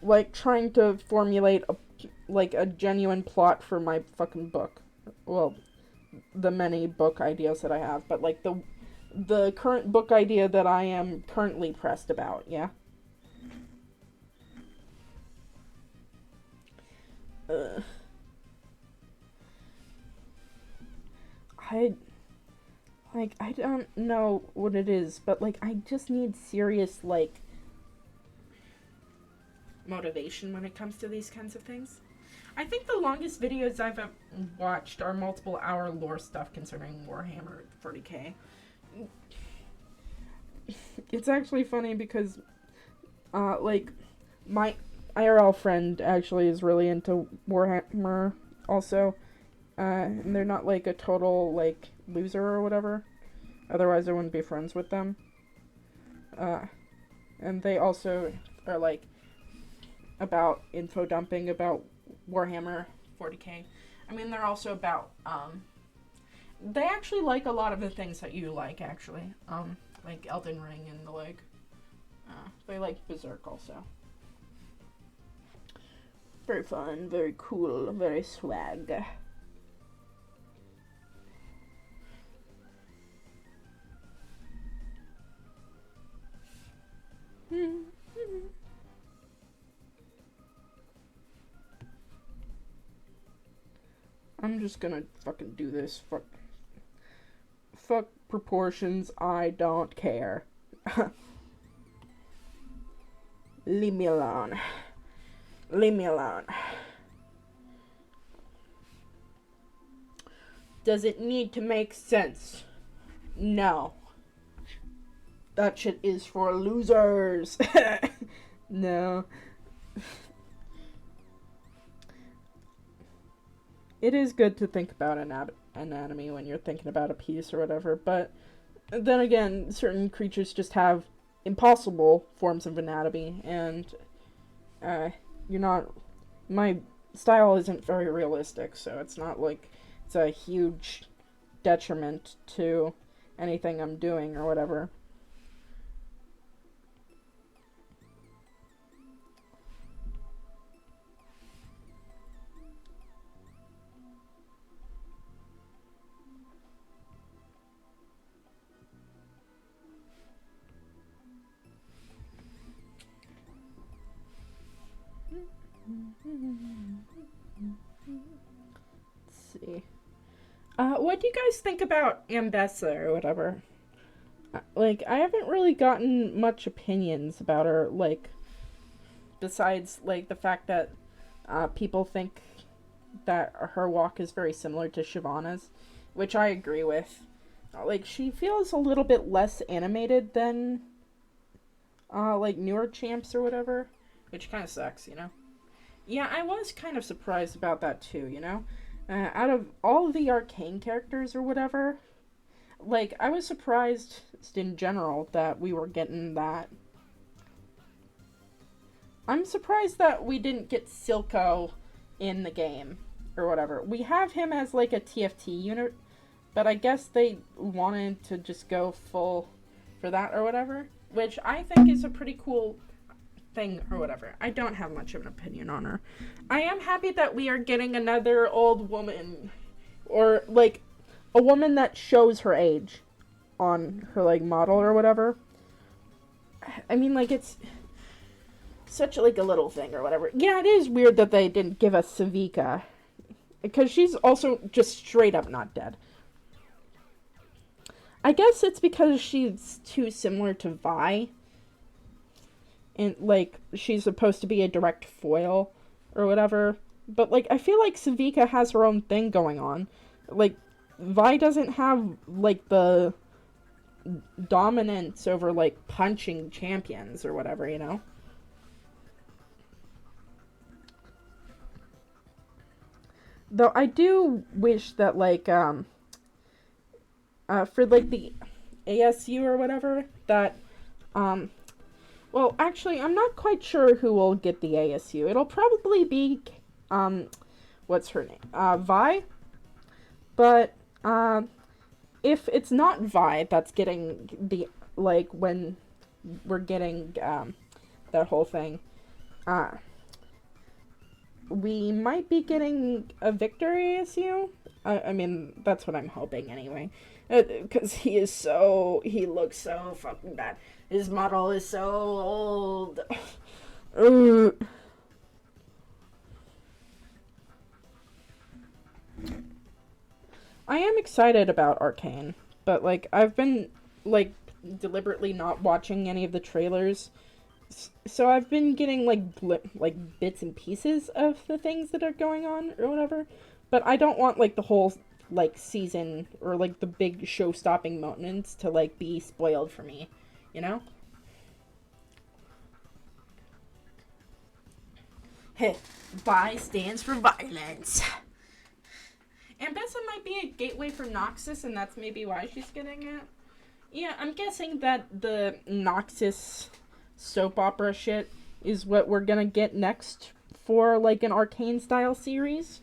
like trying to formulate a genuine plot for my fucking book. Well, the many book ideas that I have, but like the current book idea that I am currently pressed about, yeah? I don't know what it is, but like I just need serious like motivation when it comes to these kinds of things. I think the longest videos I've watched are multiple hour lore stuff concerning Warhammer 40k. It's actually funny because like my IRL friend actually is really into Warhammer also. And they're not like a total like loser or whatever. Otherwise I wouldn't be friends with them. And they also are like about info dumping about Warhammer 40k. I mean, they're also about they actually like a lot of the things that you like, actually. Like Elden Ring and the like. They like Berserk also. Very fun, very cool, very swag. I'm just gonna fucking do this. Fuck proportions, I don't care. Leave me alone. Leave me alone. Does it need to make sense? No. That shit is for losers. No. It is good to think about anatomy when you're thinking about a piece or whatever, but then again, certain creatures just have impossible forms of anatomy, and my style isn't very realistic, so it's not like it's a huge detriment to anything I'm doing or whatever. Let's see. What do you guys think about Ambessa or whatever? Like, I haven't really gotten much opinions about her, like, besides, like, the fact that people think that her walk is very similar to Shyvana's, which I agree with. Like, she feels a little bit less animated than, like, newer champs or whatever, which kind of sucks, you know? Yeah, I was kind of surprised about that too, you know? Out of all of the arcane characters or whatever, like, I was surprised in general that we were getting that. I'm surprised that we didn't get Silco in the game or whatever. We have him as, like, a TFT unit, but I guess they wanted to just go full for that or whatever, which I think is a pretty cool thing or whatever. I don't have much of an opinion on her. I am happy that we are getting another old woman, or like a woman that shows her age on her like model or whatever. I mean, like, it's such like a little thing or whatever. Yeah, it is weird that they didn't give us Savika, because she's also just straight up not dead. I guess it's because she's too similar to Vi. And, like, she's supposed to be a direct foil or whatever. But, like, I feel like Savika has her own thing going on. Like, Vi doesn't have, like, the dominance over, like, punching champions or whatever, you know? Though I do wish that, like, for, like, the ASU or whatever, that, well, actually, I'm not quite sure who will get the ASU. It'll probably be, what's her name? Vi? But, if it's not Vi that's getting the, like, when we're getting, that whole thing, we might be getting a Victor ASU. I mean, that's what I'm hoping anyway. Because he looks so fucking bad. His model is so old. I am excited about Arcane, but, like, I've been, like, deliberately not watching any of the trailers. So I've been getting, like, bits and pieces of the things that are going on or whatever. But I don't want, like, the whole, like, season or, like, the big show-stopping moments to, like, be spoiled for me, you know? Hey, Vi stands for violence. Ambessa might be a gateway for Noxus, and that's maybe why she's getting it. Yeah, I'm guessing that the Noxus soap opera shit is what we're gonna get next for, like, an Arcane-style series.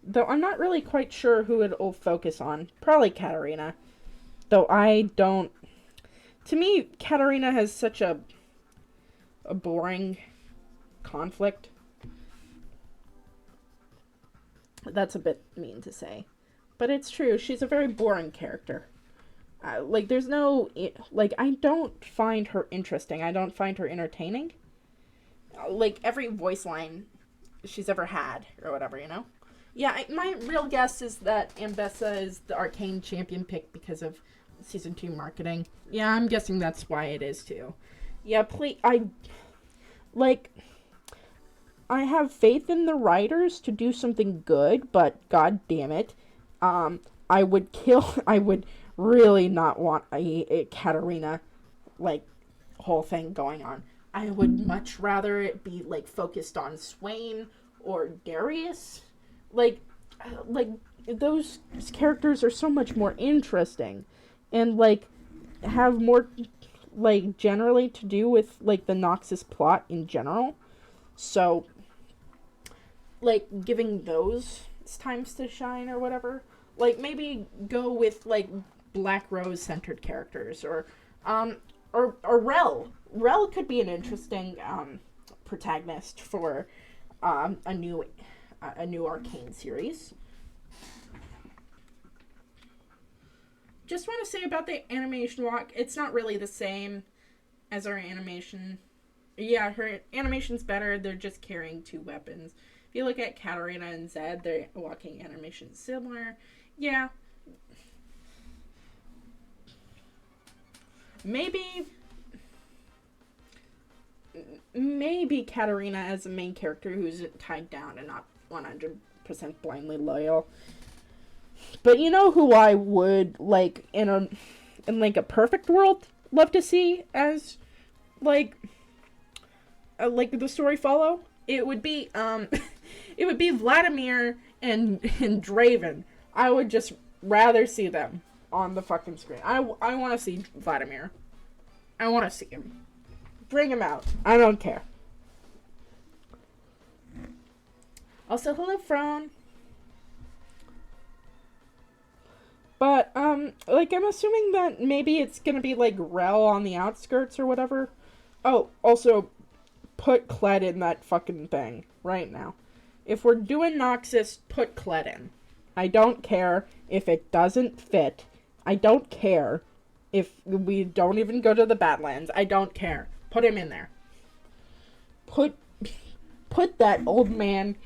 Though I'm not really quite sure who it'll focus on. Probably Katarina. Though I don't... To me, Katarina has such a boring conflict. That's a bit mean to say. But it's true. She's a very boring character. Like, there's no... Like, I don't find her interesting. I don't find her entertaining. Like, every voice line she's ever had, or whatever, you know? Yeah, my real guess is that Ambessa is the Arcane champion pick because of Season 2 marketing. Yeah, I'm guessing that's why it is, too. Yeah, I have faith in the writers to do something good, but god damn it. I would really not want a Katarina, like, whole thing going on. I would much rather it be, like, focused on Swain or Darius. Like, those characters are so much more interesting. And, like, have more, like, generally to do with, like, the Noxus plot in general. So, like, giving those times to shine or whatever. Like, maybe go with, like, Black Rose-centered characters. Or Rel. Rel could be an interesting, protagonist for, a new Arcane series. Just want to say about the animation walk, it's not really the same as our animation. Yeah, her animation's better, they're just carrying two weapons. If you look at Katarina and Zed, their walking animation's similar. Yeah. Maybe Katarina as a main character who's tied down and not 100% blindly loyal. But you know who I would, like, in a perfect world, love to see as, like the story follow? It would be, it would be Vladimir and Draven. I would just rather see them on the fucking screen. I want to see Vladimir. I want to see him. Bring him out. I don't care. Also, hello, Fron. But, like, I'm assuming that maybe it's gonna be, like, Rel on the outskirts or whatever. Oh, also, put Kled in that fucking thing right now. If we're doing Noxus, put Kled in. I don't care if it doesn't fit. I don't care if we don't even go to the Badlands. I don't care. Put him in there. Put that old man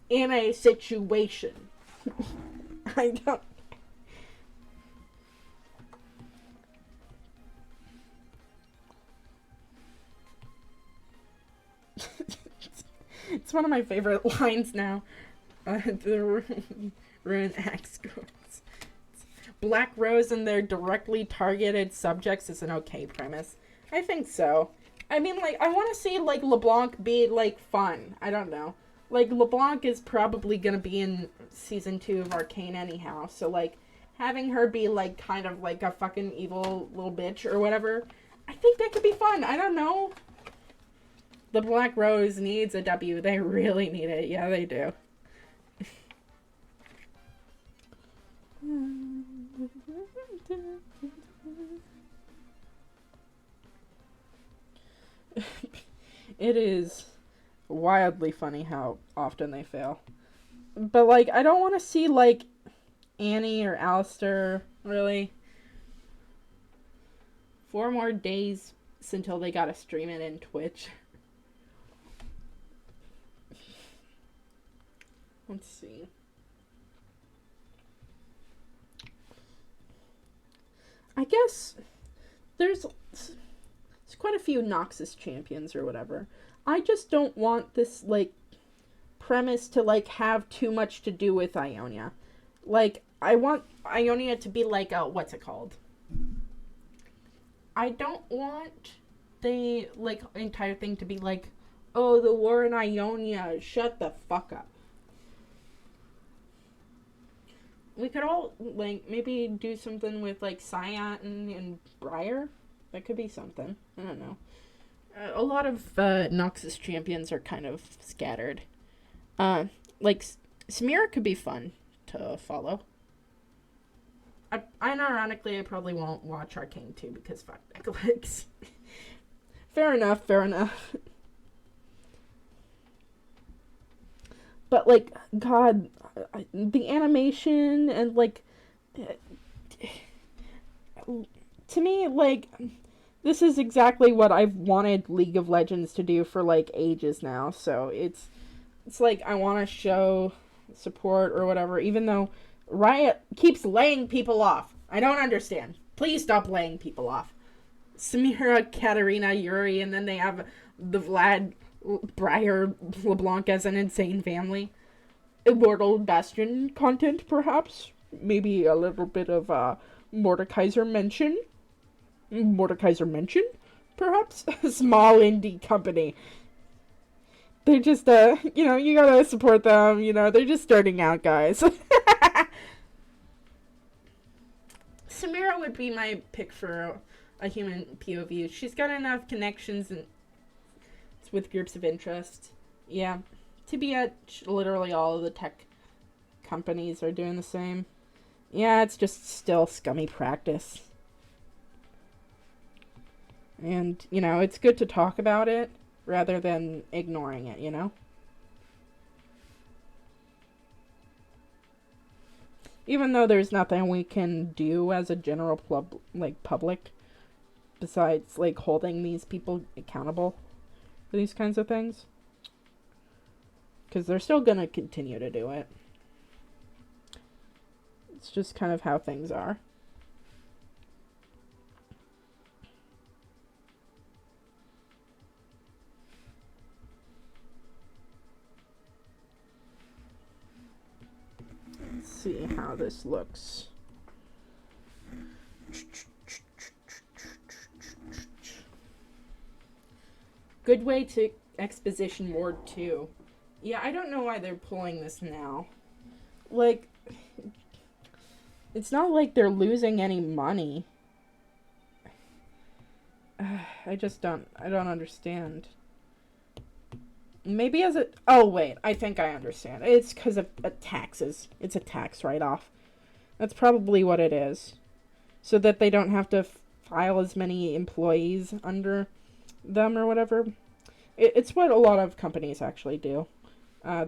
in a situation. I don't... It's one of my favorite lines now. The Rune Axe quotes. Black Rose and their directly targeted subjects is an okay premise. I think so. I mean, like, I want to see, like, LeBlanc be, like, fun. I don't know. Like, LeBlanc is probably going to be in season 2 of Arcane anyhow, so, like, having her be, like, kind of, like, a fucking evil little bitch or whatever, I think that could be fun. I don't know. The Black Rose needs a W. They really need it. Yeah, they do. It is wildly funny how often they fail. But, like, I don't want to see, like, Annie or Alistair, really. 4 more days until they gotta stream it in Twitch. Let's see. I guess there's quite a few Noxus champions or whatever. I just don't want this, like, premise to, like, have too much to do with Ionia. Like, I want Ionia to be like a, what's it called? I don't want the, like, entire thing to be like, oh, the war in Ionia, shut the fuck up. We could all, like, maybe do something with, like, Cyat and Briar. That could be something. I don't know. A lot of Noxus champions are kind of scattered. Like, Samira could be fun to follow. Unironically, I probably won't watch Arcane 2 because fuck Netflix. Fair enough, fair enough. But, like, God, the animation and, like, to me, like, this is exactly what I've wanted League of Legends to do for, like, ages now. So it's like I want to show support or whatever, even though Riot keeps laying people off. I don't understand. Please stop laying people off. Samira, Katarina, Yuri, and then they have the Vlad, Briar, LeBlanc as an insane family. Immortal Bastion content, perhaps? Maybe a little bit of Mordekaiser mention? Perhaps? A small indie company. They're just, you know, you gotta support them, you know, they're just starting out, guys. Samira would be my pick for a human POV. She's got enough connections and with groups of interest. Yeah. To be at literally all of the tech companies are doing the same. Yeah, it's just still scummy practice. And, you know, it's good to talk about it rather than ignoring it, you know? Even though there's nothing we can do as a general public besides, like, holding these people accountable for these kinds of things. Because they're still going to continue to do it. It's just kind of how things are. Let's see how this looks. Good way to exposition Ward 2. Yeah, I don't know why they're pulling this now. Like, it's not like they're losing any money. I don't understand. Maybe as a... Oh, wait, I think I understand. It's because of taxes. It's a tax write-off. That's probably what it is. So that they don't have to file as many employees under them or whatever. It's what a lot of companies actually do.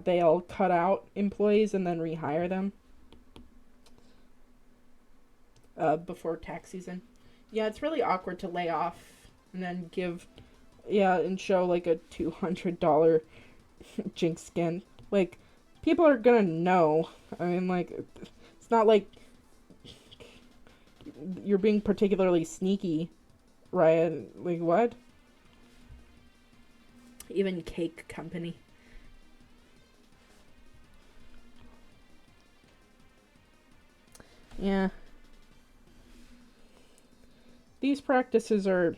They'll cut out employees and then rehire them before tax season. Yeah, it's really awkward to lay off and then give, and show like a $200 Jinx skin. Like, people are gonna know. I mean, like, it's not like you're being particularly sneaky, right? Like, what? Even cake company. Yeah. These practices are,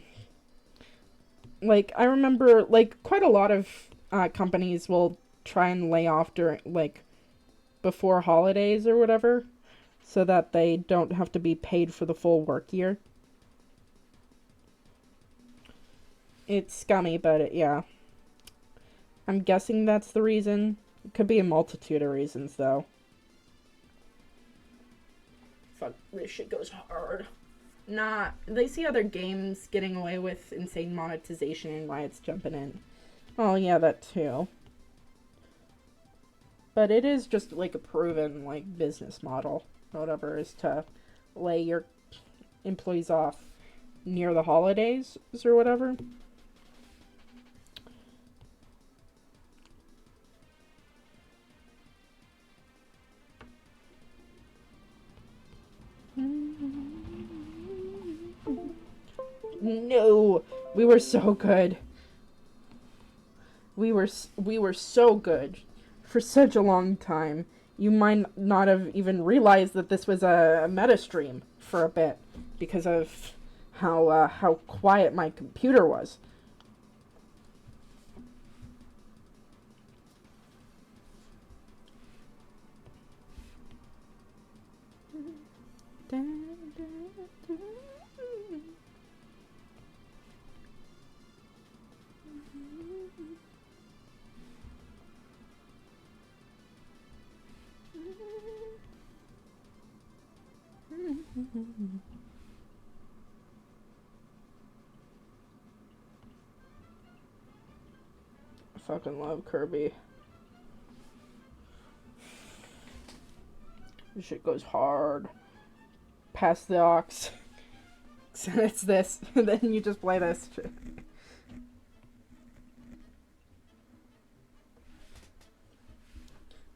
like, I remember, like, quite a lot of companies will try and lay off during, like, before holidays or whatever, so that they don't have to be paid for the full work year. It's scummy, but yeah. I'm guessing that's the reason. It could be a multitude of reasons, though. Fuck, this shit goes hard. Nah, they see other games getting away with insane monetization and why it's jumping in. Oh, yeah, that too. But it is just, like, a proven, like, business model, whatever, is to lay your employees off near the holidays or whatever. No, we were so good. We were so good for such a long time. You might not have even realized that this was a meta stream for a bit because of how quiet my computer was. I fucking love Kirby. This shit goes hard. Past the aux. So it's this. Then you just play this.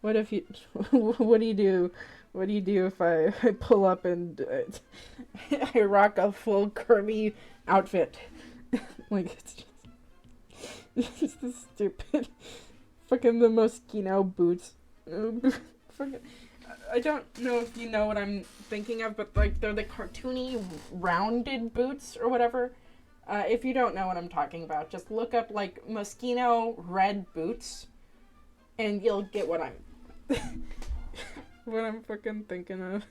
What if you... What do you do? What do you do if I pull up and I rock a full Kirby outfit? Like, it's just the stupid... Fucking the Moschino boots. Fucking... I don't know if you know what I'm thinking of, but, like, they're the cartoony rounded boots or whatever. If you don't know what I'm talking about, just look up, like, Moschino red boots, and you'll get what I'm... what I'm fucking thinking of.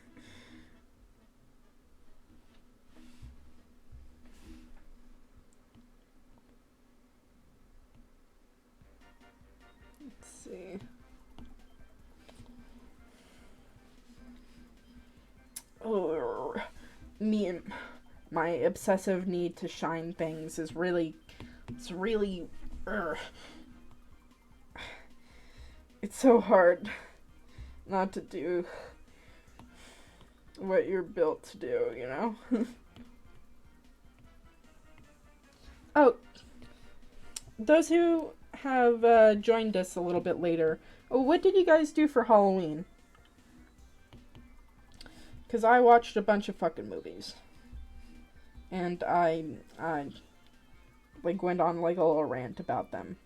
Let's see. Oh, me and my obsessive need to shine things is really, it's really, it's so hard not to do what you're built to do, you know? Oh, those who have joined us a little bit later, what did you guys do for Halloween? Because I watched a bunch of fucking movies. And I like, went on, like, a little rant about them.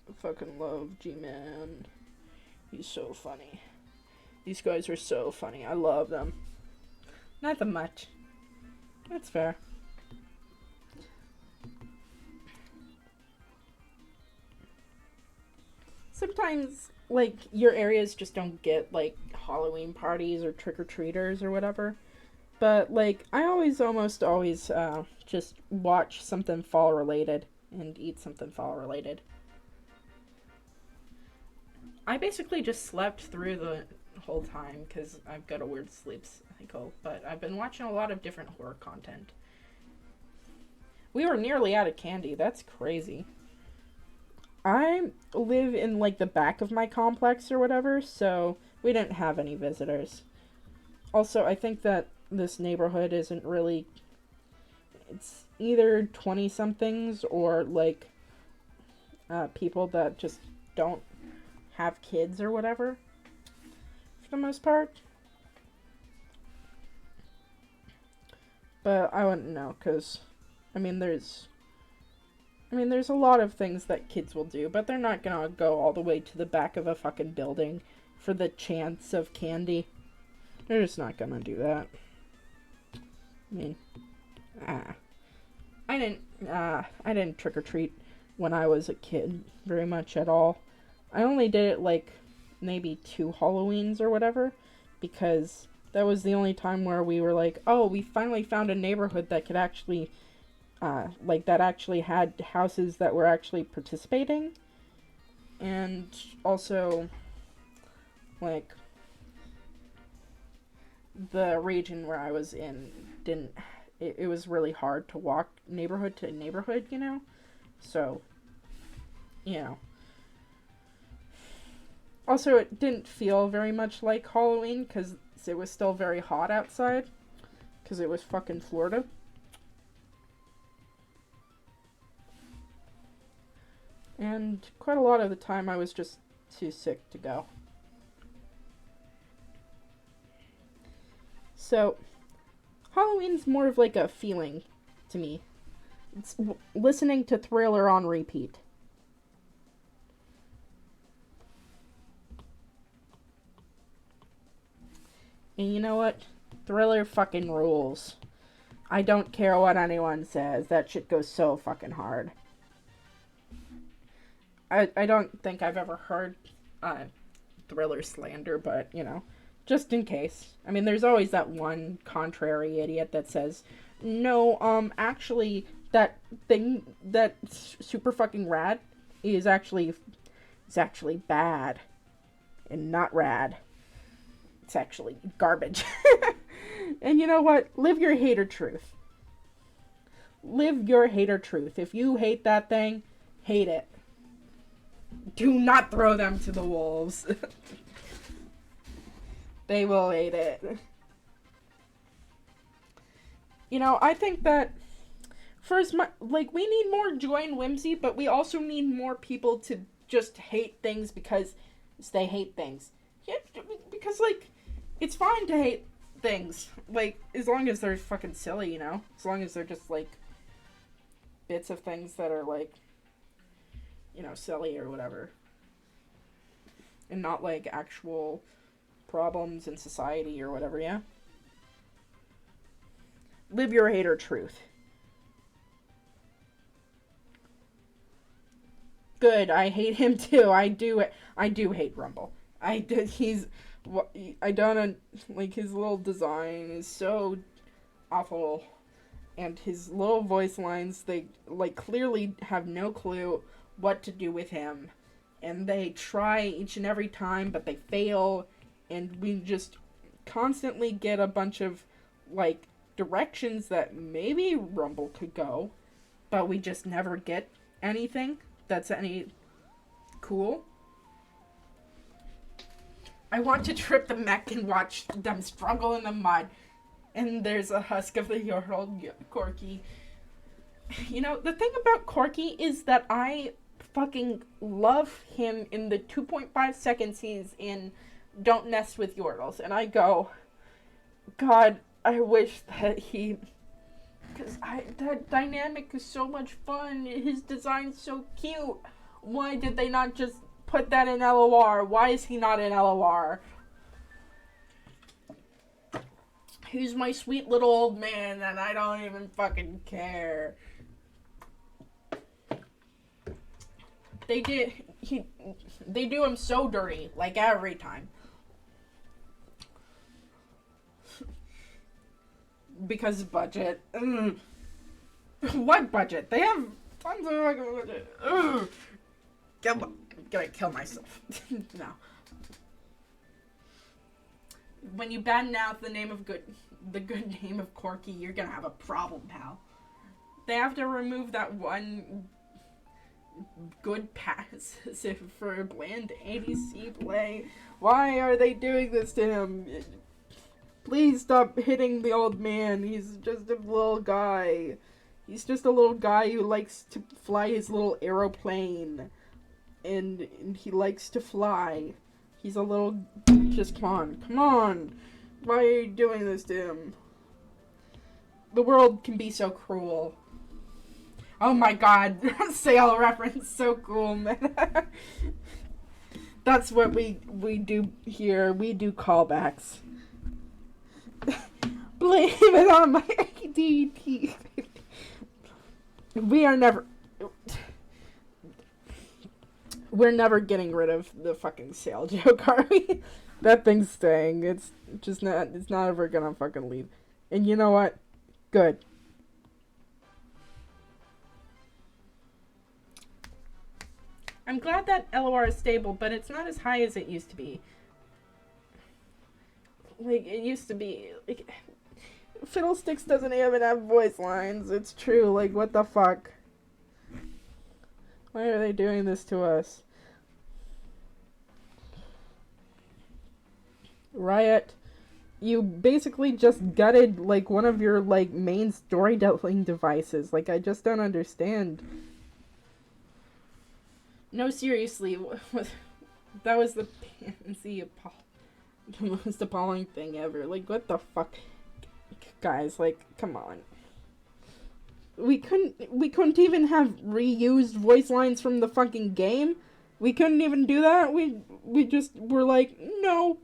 I fucking love G-Man. He's so funny. These guys are so funny. I love them. Not that much. That's fair. Sometimes, like, your areas just don't get, like, Halloween parties or trick-or-treaters or whatever. But, like, I almost always, just watch something fall-related and eat something fall-related. I basically just slept through the whole time because I've got a weird sleep cycle, but I've been watching a lot of different horror content. We were nearly out of candy. That's crazy. I live in, like, the back of my complex or whatever, so we didn't have any visitors. Also, I think that this neighborhood isn't really... It's either 20-somethings or, like, people that just don't have kids or whatever, for the most part. But I wouldn't know, because, there's a lot of things that kids will do, but they're not gonna go all the way to the back of a fucking building for the chance of candy. They're just not gonna do that. I didn't trick or treat when I was a kid very much at all. I only did it like maybe 2 Halloweens or whatever, because that was the only time where we were like, oh, we finally found a neighborhood that could actually, that actually had houses that were actually participating. And also, like, the region where I was in it was really hard to walk neighborhood to neighborhood, So, Also, it didn't feel very much like Halloween, because it was still very hot outside, because it was fucking Florida. And quite a lot of the time I was just too sick to go. So, Halloween's more of like a feeling to me. It's listening to Thriller on repeat. And you know what? Thriller fucking rules. I don't care what anyone says. That shit goes so fucking hard. I don't think I've ever heard Thriller slander, but, just in case. There's always that one contrary idiot that says, no, actually, that thing that's super fucking rad is actually bad and not rad. It's actually garbage. And you know what? Live your hater truth. Live your hater truth. If you hate that thing, hate it. Do not throw them to the wolves. They will hate it. I think that we need more joy and whimsy, but we also need more people to just hate things because they hate things. Yeah, because, it's fine to hate things. As long as they're fucking silly, As long as they're just, bits of things that are, silly or whatever. And not, actual problems in society or whatever, yeah? Live your hater truth. Good, I hate him too. I do hate Rumble. His little design is so awful. And his little voice lines, they, clearly have no clue what to do with him. And they try each and every time, but they fail. And we just constantly get a bunch of, directions that maybe Rumble could go. But we just never get anything that's any cool. I want to trip the mech and watch them struggle in the mud. And there's a husk of the Yorl Corky. The thing about Corky is that I fucking love him in the 2.5 seconds he's in Don't Mess with Yordles. And I go, God, I wish that because that dynamic is so much fun. His design's so cute. Why did they not just put that in LOR? Why is he not in LOR? He's my sweet little old man and I don't even fucking care. They do him so dirty, every time. Because budget. What budget? They have tons of fucking budget. I'm gonna kill myself. No. When you badmouth the good name of Corky, you're gonna have a problem, pal. They have to remove that one good pass for bland ADC play. Why are they doing this to him? Please stop hitting the old man. He's just a little guy. He's just a little guy who likes to fly his little aeroplane. and he likes to fly. He's a little, just come on. Why are you doing this to him? The world can be so cruel. Oh my god, Sail reference, so cool, man. That's what we do here. We do callbacks. Blame it on my ADD. We're never getting rid of the fucking Sail joke, are we? That thing's staying. It's not ever gonna fucking leave. And you know what? Good. I'm glad that LOR is stable, but it's not as high as it used to be. Like, it used to be, like, Fiddlesticks doesn't even have voice lines. It's true. Like, what the fuck? Why are they doing this to us? Riot, you basically just gutted, like, one of your, like, main storytelling devices. Like, I just don't understand. No, seriously, that was the most appalling thing ever. Like, what the fuck? Guys, like, come on. We couldn't even have reused voice lines from the fucking game. We couldn't even do that. We just were like, no.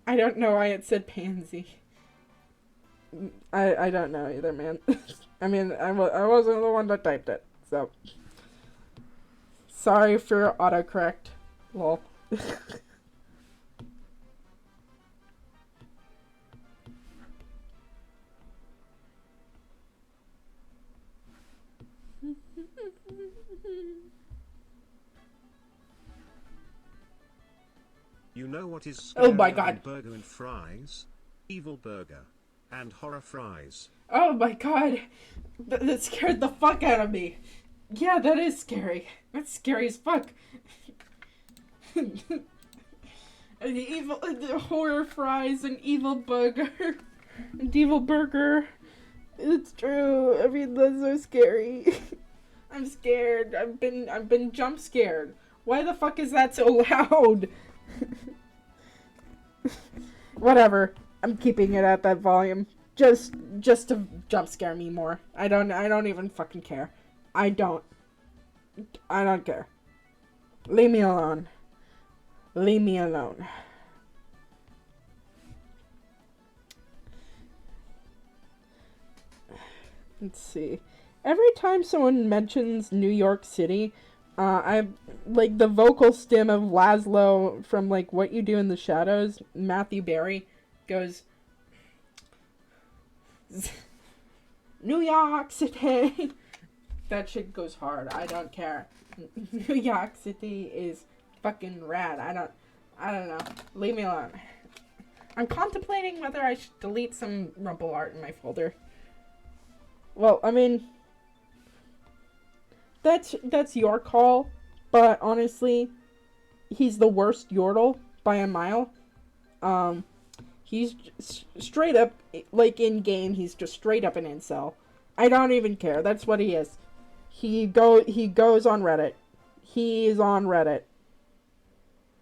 I don't know why it said pansy. I don't know either, man. I mean, I wasn't the one that typed it, so. Sorry for autocorrect. Lol.
You know what is
Oh my god.
burger and fries? Evil burger. And horror fries.
Oh my god. That scared the fuck out of me. Yeah, that is scary. That's scary as fuck. The horror fries and evil burger. And evil burger. It's true. I mean, that's so scary. I'm scared. I've been jump scared. Why the fuck is that so loud? Whatever. I'm keeping it at that volume. Just to jump scare me more. I don't even fucking care. I don't care. Leave me alone. Leave me alone. Let's see. Every time someone mentions New York City, I like the vocal stem of Laszlo from like What You Do in the Shadows. Matthew Berry goes, New York City. That shit goes hard. I don't care. New York City is fucking rad. I don't know. Leave me alone. I'm contemplating whether I should delete some Rumble art in my folder. Well, I mean, that's your call, but honestly, he's the worst Yordle by a mile. He's straight up, like in game, he's just straight up an incel. I don't even care. That's what he is. He goes on Reddit. He is on Reddit.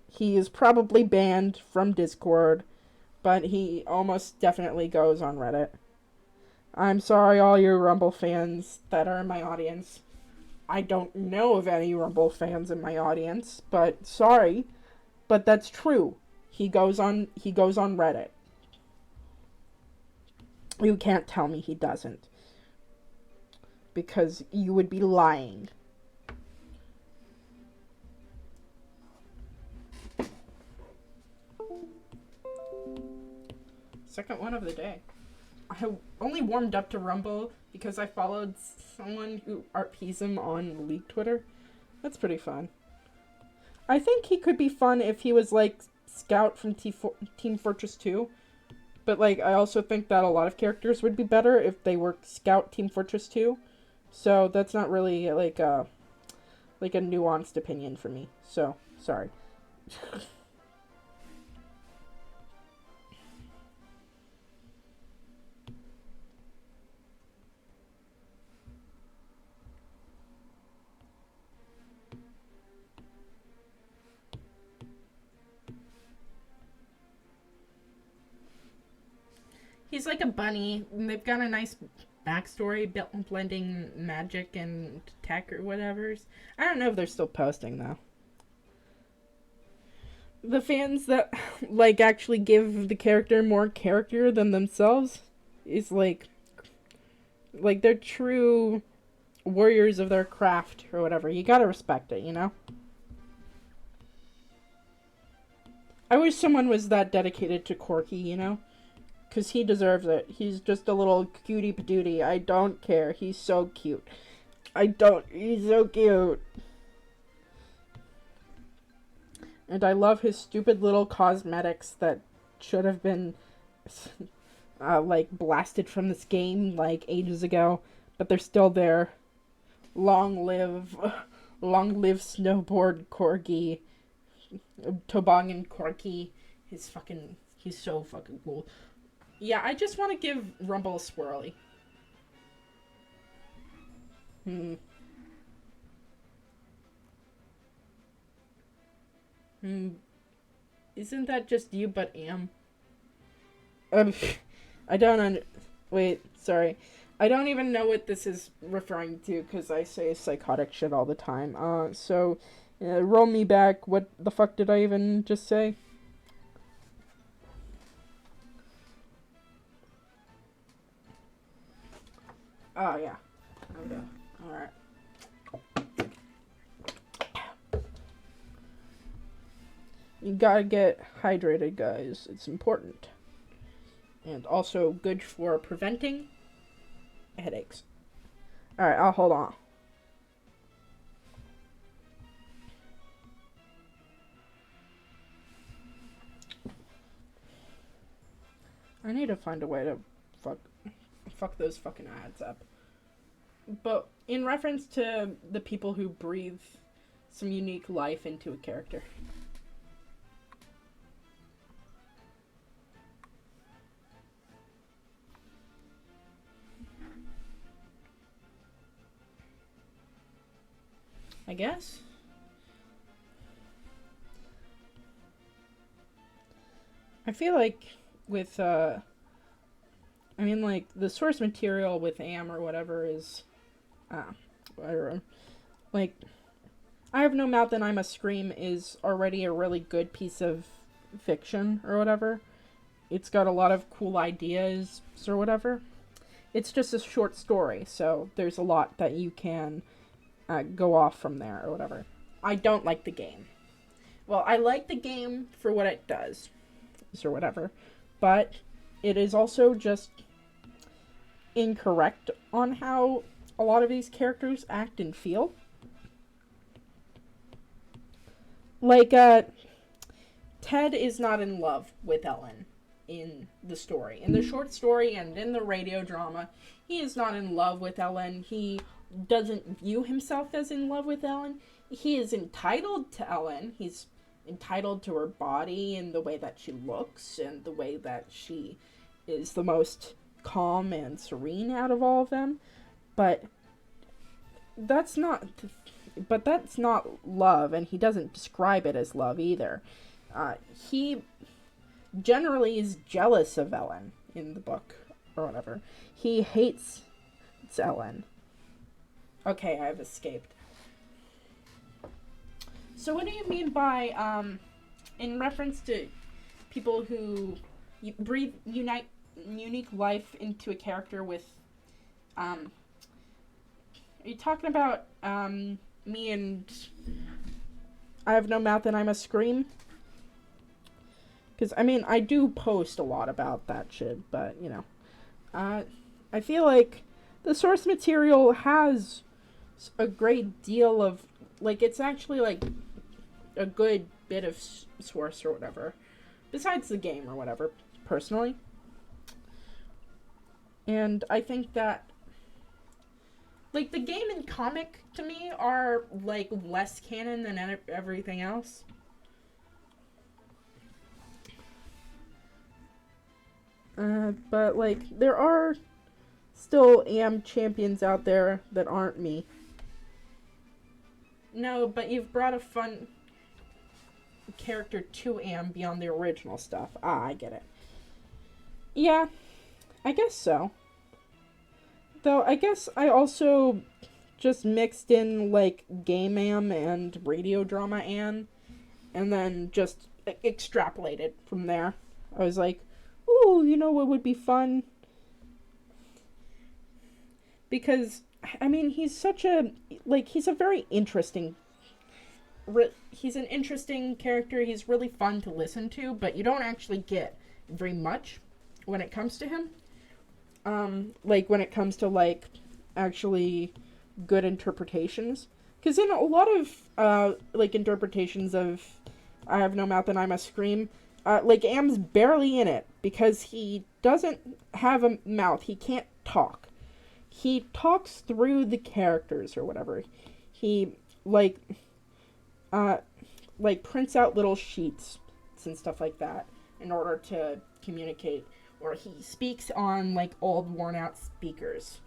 He is probably banned from Discord, but he almost definitely goes on Reddit. I'm sorry, all you Rumble fans that are in my audience. I don't know of any Rumble fans in my audience, but sorry, but that's true. He goes on Reddit. You can't tell me he doesn't, because you would be lying. Second one of the day. I only warmed up to Rumble because I followed someone who RPs him on League Twitter. That's pretty fun. I think he could be fun if he was like Scout from Team Fortress 2. But like I also think that a lot of characters would be better if they were Scout Team Fortress 2. So that's not really like a nuanced opinion for me. So, sorry. like a bunny. And they've got a nice backstory, blending magic and tech or whatever's. I don't know if they're still posting though. The fans that like actually give the character more character than themselves is like they're true warriors of their craft or whatever. You gotta respect it, you know? I wish someone was that dedicated to Corky, you know? Because he deserves it. He's just a little cutie patootie. I don't care. He's so cute. He's so cute. And I love his stupid little cosmetics that should have been, like, blasted from this game, like, ages ago. But they're still there. Long live snowboard Corgi. Toboggan Corky. He's so fucking cool. Yeah, I just want to give Rumble a swirly. Isn't that just you but am? I don't wait, sorry. I don't even know what this is referring to because I say psychotic shit all the time. So roll me back. What the fuck did I even just say? Oh, yeah. Okay. Alright. You gotta get hydrated, guys. It's important. And also good for preventing headaches. Alright, I'll hold on. I need to find a way to fuck those fucking ads up. But in reference to the people who breathe some unique life into a character. I guess. I feel like with, I mean, like, the source material with AM or whatever is, whatever. Like, I Have No Mouth and I Must Scream is already a really good piece of fiction or whatever. It's got a lot of cool ideas or whatever. It's just a short story, so there's a lot that you can go off from there or whatever. I don't like the game. Well, I like the game for what it does or whatever, but it is also just incorrect on how a lot of these characters act and feel. Like, Ted is not in love with Ellen in the story. In the short story and in the radio drama, he is not in love with Ellen. He doesn't view himself as in love with Ellen. He is entitled to Ellen. He's entitled to her body and the way that she looks and the way that she is the most calm and serene out of all of them. But that's not love, and he doesn't describe it as love either. He generally is jealous of Ellen in the book or whatever. He hates Ellen. Okay, I've escaped. So what do you mean by, in reference to people who breathe unique life into a character with, are you talking about, me and I Have No Mouth and I Must Scream? Because, I mean, I do post a lot about that shit, but, you know. I feel like the source material has a great deal of, like, it's actually, like, a good bit of source or whatever. Besides the game or whatever, personally. And I think that, like, the game and comic, to me, are, like, less canon than everything else. But, like, there are still AM champions out there that aren't me. No, but you've brought a fun character to AM beyond the original stuff. Ah, I get it. Yeah, I guess so. Though, I guess I also just mixed in, like, game am and radio drama an, and then just extrapolated from there. I was like, ooh, you know what would be fun? Because, I mean, he's a very interesting, he's an interesting character. He's really fun to listen to, but you don't actually get very much when it comes to him. Like, when it comes to, like, actually good interpretations. Because in a lot of, like, interpretations of I Have No Mouth and I Must Scream, like, Am's barely in it, because he doesn't have a mouth. He can't talk. He talks through the characters or whatever. He, like, prints out little sheets and stuff like that in order to communicate. Or he speaks on, like, old, worn-out speakers.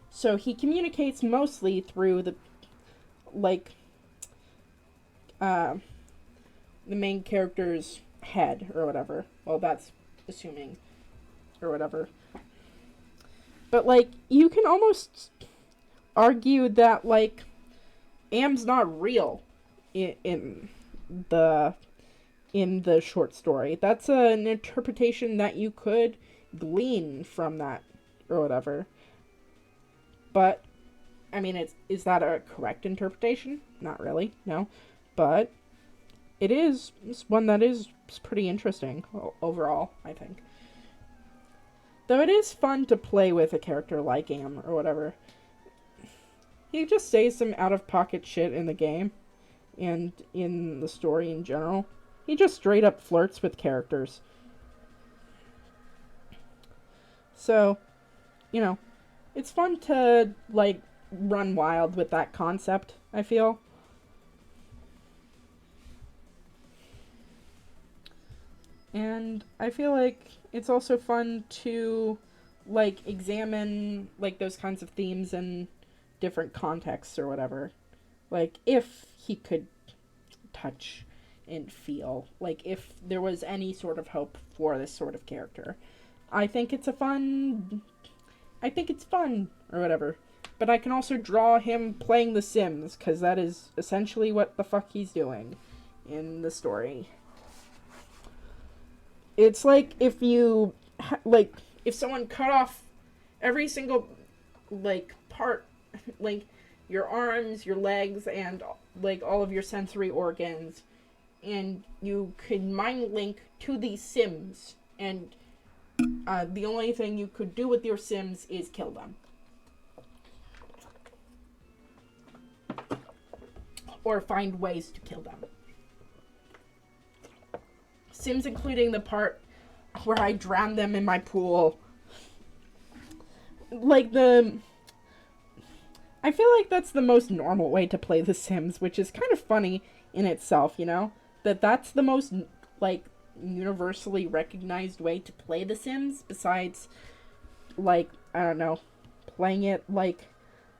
So he communicates mostly through the, like, the main character's head or whatever. Well, that's assuming or whatever. But, like, you can almost argue that, like, Am's not real in the short story. That's an interpretation that you could glean from that or whatever. But, I mean, is that a correct interpretation? Not really, no. But it's one that is pretty interesting overall, I think. Though it is fun to play with a character like Am or whatever. He just says some out-of-pocket shit in the game and in the story in general. He just straight up flirts with characters. So, you know, it's fun to, like, run wild with that concept, I feel. And I feel like it's also fun to, like, examine, like, those kinds of themes in different contexts or whatever. Like, if he could touch and feel. Like, if there was any sort of hope for this sort of character. I think it's fun, or whatever. But I can also draw him playing The Sims, because that is essentially what the fuck he's doing in the story. It's like if you, like, if someone cut off every single, like, part, like, your arms, your legs, and, like, all of your sensory organs, and you could mind link to these Sims, and the only thing you could do with your Sims is kill them. Or find ways to kill them. Sims including the part where I drown them in my pool. Like, I feel like that's the most normal way to play The Sims, which is kind of funny in itself, you know? That's the most, like, universally recognized way to play The Sims, besides, like, I don't know, playing it like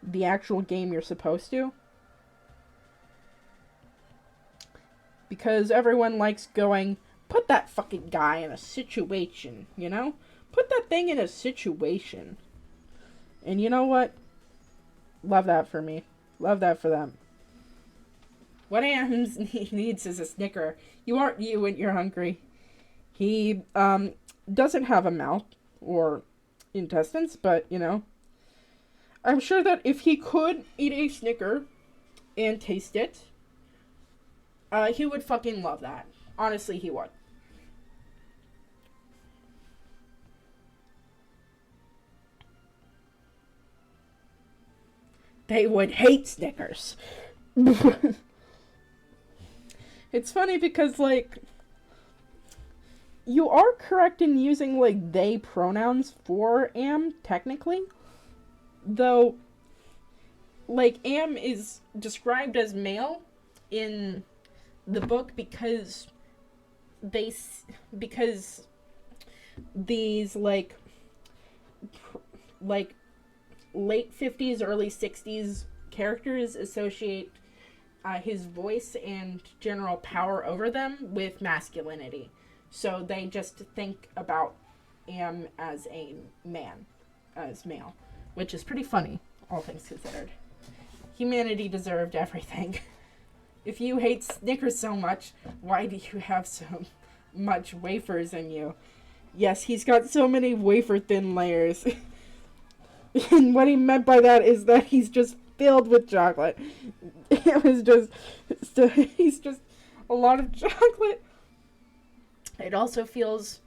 the actual game you're supposed to. Because everyone likes going, put that fucking guy in a situation, you know? Put that thing in a situation. And you know what? Love that for me. Love that for them. What Am needs is a Snicker. You aren't you when you're hungry. He, doesn't have a mouth or intestines, but, you know. I'm sure that if he could eat a Snicker and taste it, he would fucking love that. Honestly, he would. They would hate Snickers. It's funny because, like, you are correct in using, like, they pronouns for Am, technically. Though, like, Am is described as male in the book because these, like late 50s, early 60s characters associate his voice and general power over them with masculinity. So they just think about Am as a man, as male, which is pretty funny, all things considered. Humanity deserved everything. If you hate Snickers so much, why do you have so much wafers in you? Yes, he's got so many wafer thin layers. And what he meant by that is that he's just filled with chocolate. It was just, he's just a lot of chocolate. It also feels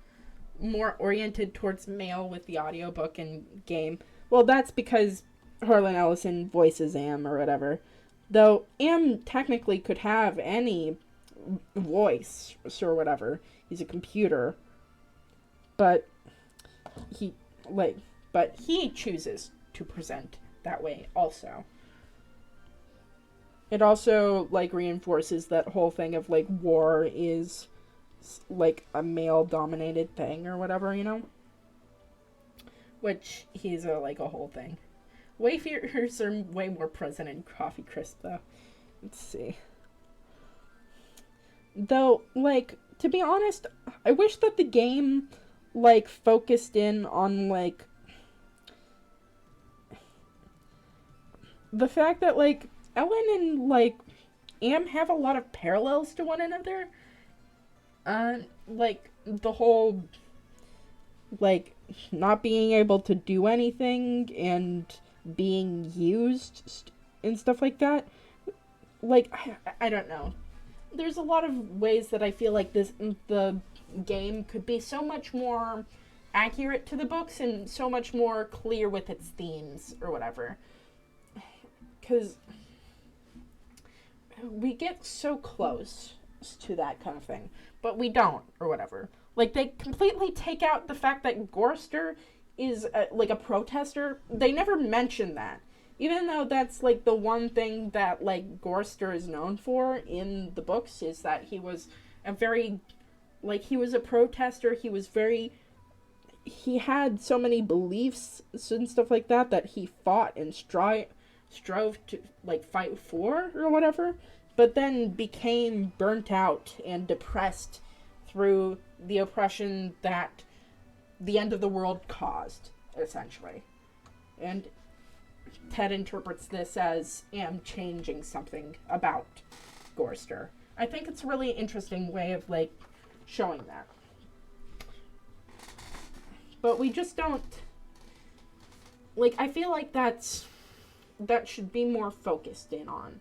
more oriented towards male with the audiobook and game. Well, that's because Harlan Ellison voices Am or whatever. Though Am technically could have any voice or whatever. He's a computer. But he chooses to present that way also. It also reinforces that whole thing of war is a male dominated thing or whatever, which he's a whole thing. Wafers are way more present in Coffee Crisp though. Let's see. Though, to be honest, I wish that the game focused in on the fact that Ellen and Am have a lot of parallels to one another. The whole not being able to do anything and being used and stuff like that. I don't know. There's a lot of ways that I feel like the game could be so much more accurate to the books and so much more clear with its themes or whatever. Because we get so close to that kind of thing, but we don't or whatever. They completely take out the fact that Gorster is a protester. They never mention that. Even though that's the one thing that Gorster is known for in the books is that he was a very he was a protester. He had so many beliefs and stuff like that that he fought and strove to fight for or whatever, but then became burnt out and depressed through the oppression that the end of the world caused, essentially. And Ted interprets this as Am changing something about Gorster. I think it's a really interesting way of showing that. But we just don't I feel like that should be more focused in on.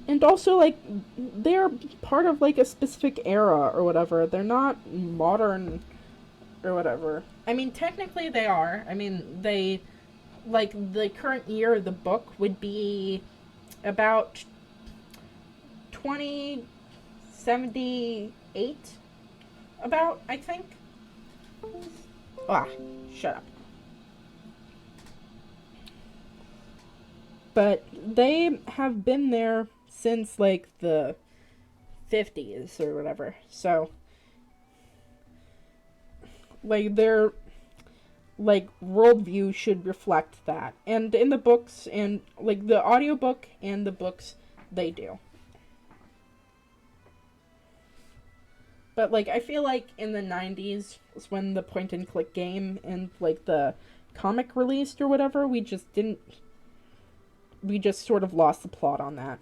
And also they're part of a specific era or whatever. They're not modern or whatever. I mean, technically they are. I mean, they the current year of the book would be about 2078 about, I think. Shut up. But they have been there since the 50s or whatever. So their worldview should reflect that. And in the books and the audiobook and the books, they do. But I feel in the 90s was when the point and click game and the comic released or whatever, we just sort of lost the plot on that.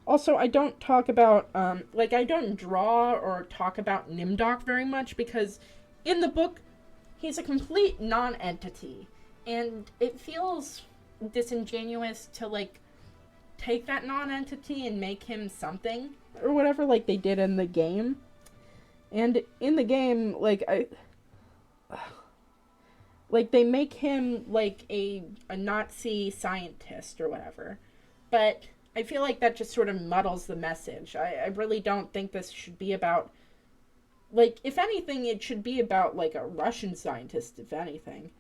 Also, I don't talk about I don't draw or talk about Nimdok very much because in the book he's a complete non-entity, and it feels disingenuous to take that non-entity and make him something or whatever they did in the game. And in the game they make him a Nazi scientist or whatever. But I feel that just sort of muddles the message. I really don't think this should be about if anything, it should be about a Russian scientist, if anything.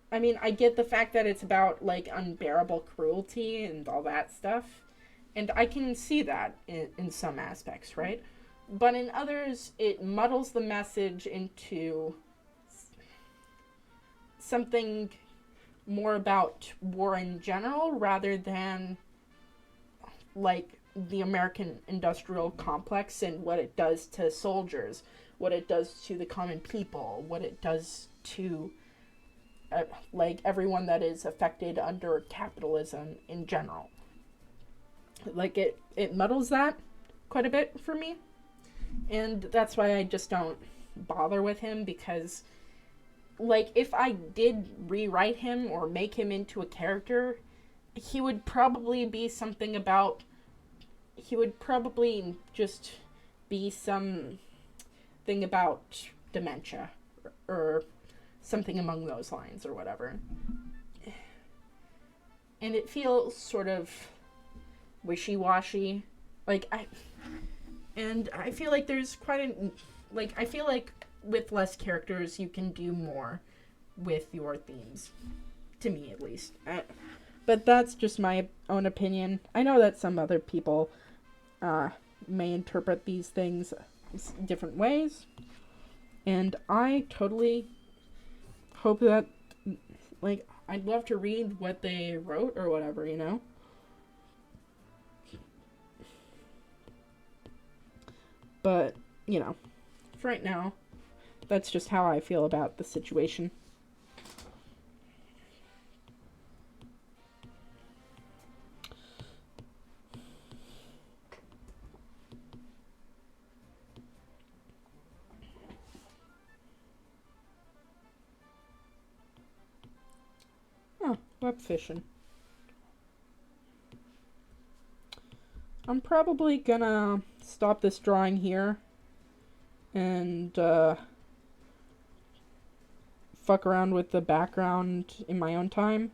I mean, I get the fact that it's about unbearable cruelty and all that stuff, and I can see that in some aspects, right? But in others, it muddles the message into something more about war in general rather than the American industrial complex and what it does to soldiers, what it does to the common people, what it does to like everyone that is affected under capitalism in general. Like it muddles that quite a bit for me, and that's why I just don't bother with him, because like if I did rewrite him or make him into a character, he would probably be something about, he would probably just be some thing about dementia or something among those lines or whatever. And it feels sort of wishy-washy. Like, I feel like there's quite a, like, I feel like with less characters you can do more with your themes. To me, at least. But that's just my own opinion. I know that some other people may interpret these things different ways. And I totally hope that, like, I'd love to read what they wrote or whatever, you know? But, you know, for right now, that's just how I feel about the situation. Oh, web fishing. I'm probably gonna stop this drawing here and fuck around with the background in my own time.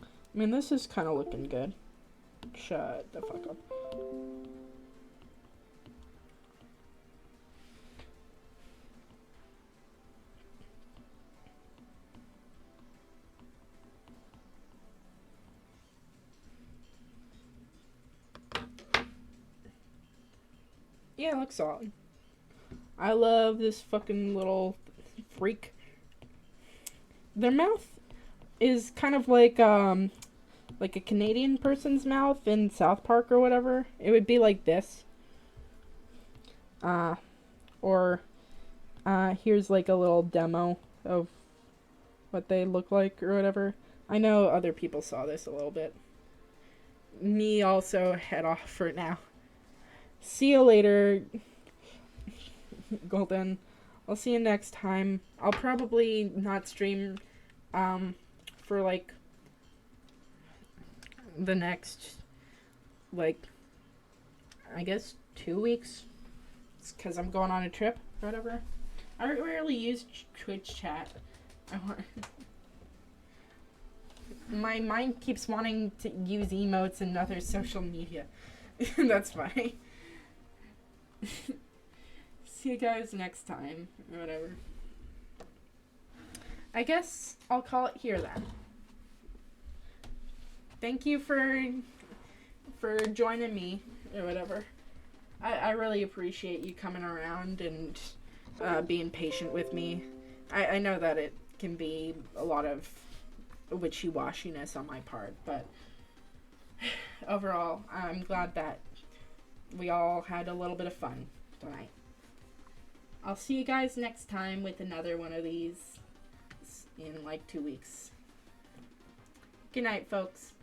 I mean, this is kind of looking good. Shut the fuck up. Yeah, it looks solid. I love this fucking little freak. Their mouth is kind of like a Canadian person's mouth in South Park or whatever. It would be like this. Here's like a little demo of what they look like or whatever. I know other people saw this a little bit. Me also head off for now. See you later, Golden. I'll see you next time. I'll probably not stream for like the next, like, I guess 2 weeks. It's because I'm going on a trip or whatever. I rarely use Twitch chat. My mind keeps wanting to use emotes and other social media. That's fine. See you guys next time, or whatever. I guess I'll call it here then. Thank you for joining me, or whatever. I really appreciate you coming around and being patient with me. I know that it can be a lot of wishy-washiness on my part, but overall, I'm glad that we all had a little bit of fun tonight. I'll see you guys next time with another one of these in like 2 weeks. Good night, folks.